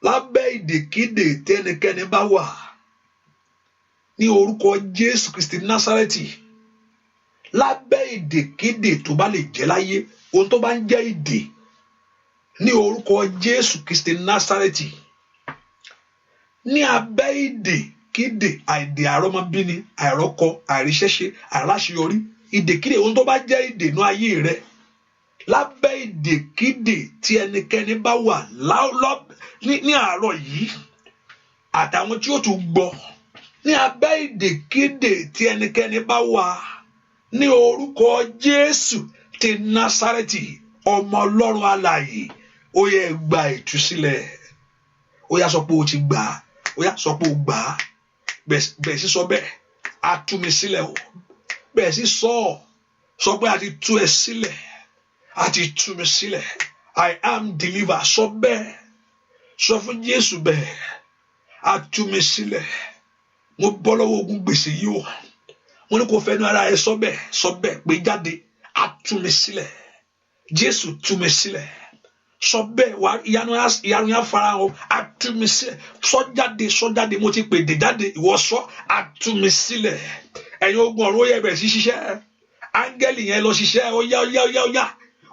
lábẹ́ ìdèkídè tẹ́nikẹ́ni bá wà ní orúkọ Jésù Kristi Násárẹ́tì lábẹ́ ìdèkídè tó bá lè jẹ́ láyé ohun tó bá ń jẹ́ ìdè ní orúkọ Jésù Kristi Násárẹ́tì ní abẹ́ ìdèkídè àìdè àrọ́mọbíni àìrọ́kọ àìríṣẹ́ṣe àìláṣeyọrí ìdèkídè ohun tó bá jẹ́ ìdènú ayé rẹ lábẹ́ ìdèkídè tí ẹnikẹ́ni bá wà ní àárọ̀ yìí àtàwọn tí ó tún gbọ́ ní abẹ́ ìdèkídè tí ẹnikẹ́ni bá wà ní orúkọ Jésù ti Násárẹ́tì ọmọ Ọlọ́run alààyè ó yẹ gba ìtúsílẹ̀ ó yá sọ pé o ti gbà ó yá sọ pé o gbà bẹ́ẹ̀ sí sọ bẹ́ẹ̀ a tú mi sílẹ̀ o bẹ́ẹ̀ sí sọ pé a ti tú ẹ sílẹ̀ a ti tú mi sílẹ̀ I am delivered sọ bẹ́ẹ̀ sọ fún Jésù bẹ́ẹ̀ a tú mi sílẹ̀ mo bọ́ lọ́wọ́ ogun gbèsè yìí o mo ní kó fẹ́nu ara ẹ sọ bẹ́ẹ̀ pé jáde a tú mi sílẹ̀ Jésù tú mi sílẹ̀ sọ bẹ́ẹ̀ wá ìyanu yà farahàn o a tú mi sílẹ̀ sọ jáde mo ti pè dé jáde ìwọ sọ a tú mi sílẹ̀ ẹ̀yin ogun ọ̀run ó yá bẹ̀rẹ̀ sí ṣiṣẹ́ áńgẹ́lì yẹn lọ ṣiṣẹ́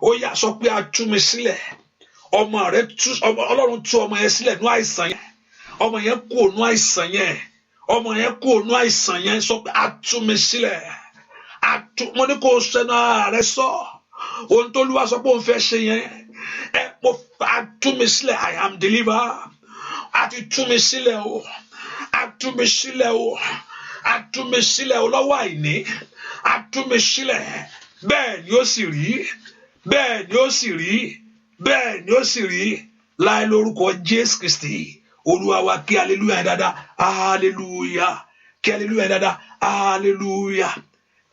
ó yá sọ pé a tú mi sílẹ̀ ọmọ rẹ Ọlọ́run tú ọmọ yẹn sílẹ̀ nú àìsàn yẹn ọmọ yẹn kú ònú àìsàn yẹn ọmọ yẹn kú ònú àìsàn yẹn sọ pé a tú mi sílẹ̀ mo ní kó o sẹ́nu ara rẹ sọ ohun tó Olúwa sọ pé òun fẹ́ ṣe yẹn a tú mi sílẹ̀ I am delivered a ti tú mi sílẹ̀ o a tú mi sílẹ̀ o a tú mi sílẹ̀ o lọ́wọ́ àìní a tú mi sílẹ̀ bẹ́ẹ̀ ni ó sì rí bẹ́ẹ̀ ni ó sì rí bẹ́ẹ̀ ni ó sì rí láì lórúkọ Jésù Kristi Olúwa wa kí hallelujah dáadáa hallelujah kí hallelujah dáadáa hallelujah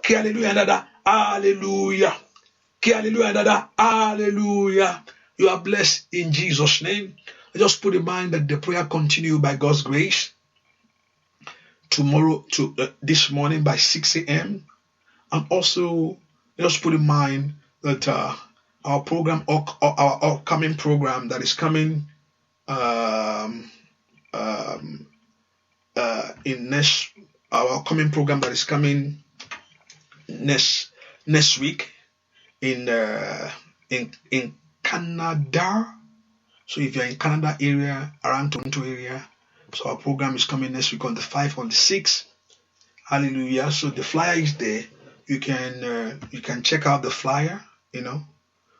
kí hallelujah dáadáa hallelujah kí hallelujah dáadáa hallelujah. You are blessed in Jesus' name. Just put in mind that the prayer continue by God's grace tomorrow this morning by 6 a.m. And also just put in mind that our program, our upcoming program that is coming our upcoming program that is coming next week in Canada. So if you're in Canada area, around Toronto area, so our program is coming next week on the 5th, on the 6th. Hallelujah. So the flyer is there. You can check out the flyer,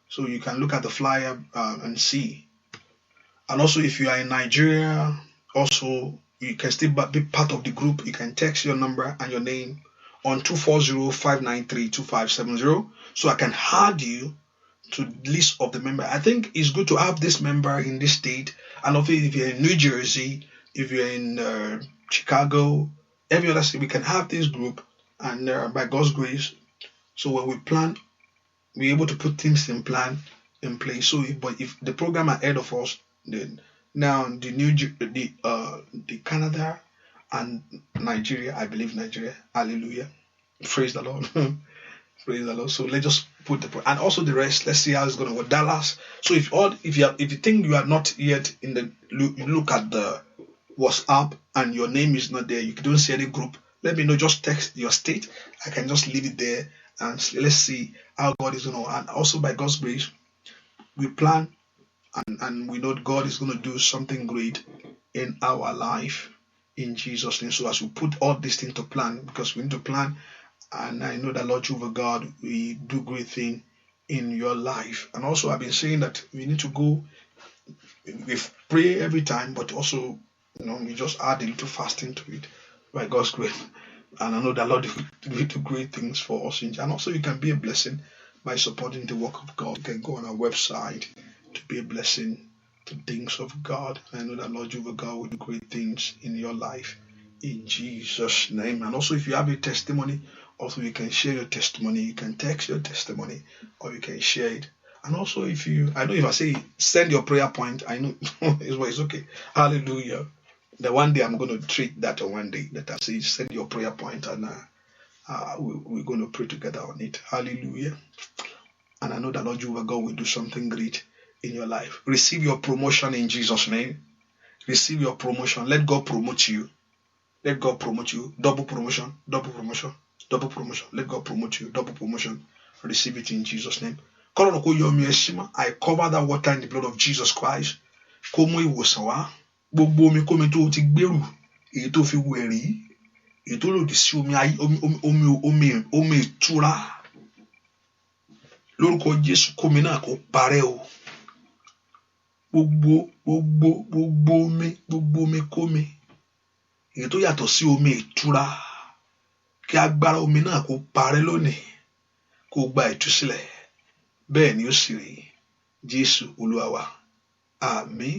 so you can look at the flyer and see. And also if you are in Nigeria, also you can still be part of the group. You can text your number and your name on 240-593-2570 so I can add you to the list of the member. I think it's good to have this member in this state, and also if you're in New Jersey, if you're in Chicago, every other state, we can have this group, and by God's grace, so when we plan, we're able to put things in place. So if the program ahead of us, then now the Canada and Nigeria, I believe Nigeria, hallelujah, praise the Lord. Praise the Lord. So let's just put and also the rest. Let's see how it's going to go. Dallas. So if you think you are not yet in the look at the WhatsApp and your name is not there, you don't see any group, let me know. Just text your state. I can just leave it there and let's see how God is going to. And also by God's grace, we plan and we know God is going to do something great in our life in Jesus' name. So as we put all these things to plan, because we need to plan. And I know that Lord Jehovah God, we do great things in your life. And also I've been saying that we need to go, we pray every time, but also, we just add a little fasting to it by God's grace. And I know that Lord will do great things for us. And also you can be a blessing by supporting the work of God. You can go on our website to be a blessing to things of God. I know that Lord Jehovah God will do great things in your life in Jesus' name. And also if you have a testimony, also, you can share your testimony. You can text your testimony, or you can share it. And also, if I say send your prayer point, I know it's okay. Hallelujah. The one day I'm going to treat that on one day that I say send your prayer point, and we're going to pray together on it. Hallelujah. And I know that Lord Jehovah God will do something great in your life. Receive your promotion in Jesus' name. Receive your promotion. Let God promote you. Let God promote you. Double promotion. Double promotion. Double promotion. Let God promote you. Double promotion. Receive it in Jesus' name. I cover that water in the blood of Jesus Christ. Gbogbo omi kómi tó ti gbèrú, èyí tó fi wù ẹ̀rí, èyí tó lòdì sí omi ìtura. Lórúkọ Jésù kómi náà kó parẹ́ o. Gbogbo omi kómi, èyí tó yàtọ̀ sí omi ìtura. Kí agbára omi náà kó parẹ́ lónìí, kó gba ìtúsílẹ̀. Bẹ́ẹ̀ ni ó sì rí. Jésù Olúwa wa. Àmín.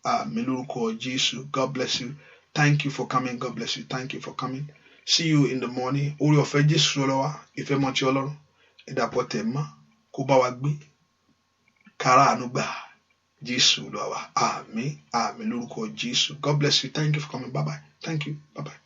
Àmín lórúkọ Jésù. God bless you. Thank you for coming. God bless you. Thank you for coming. See you in the morning. Orí ọ̀fẹ́ Jésù Olúwa, ìfẹ́ mọ́ ti Ọlọ́run, ìdàpọ̀ tẹ̀mọ́, kó bá wa gbé. Kára àánú gbà. Jésù Olúwa wa. Àmín. Àmín lórúkọ Jésù. God bless you. Thank you for coming. Bye bye. Thank you. Bye bye.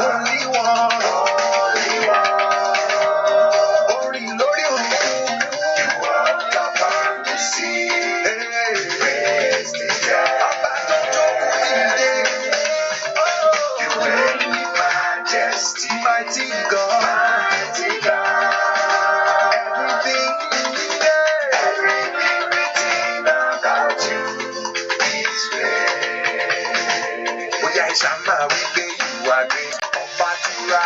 Only one. Only Lord, you walk upon the sea. Praise the God. You reign in majesty, mighty God. Mighty God. Everything written about you is great. Oya Ìṣàmà wípé you are great. Ọba Tura.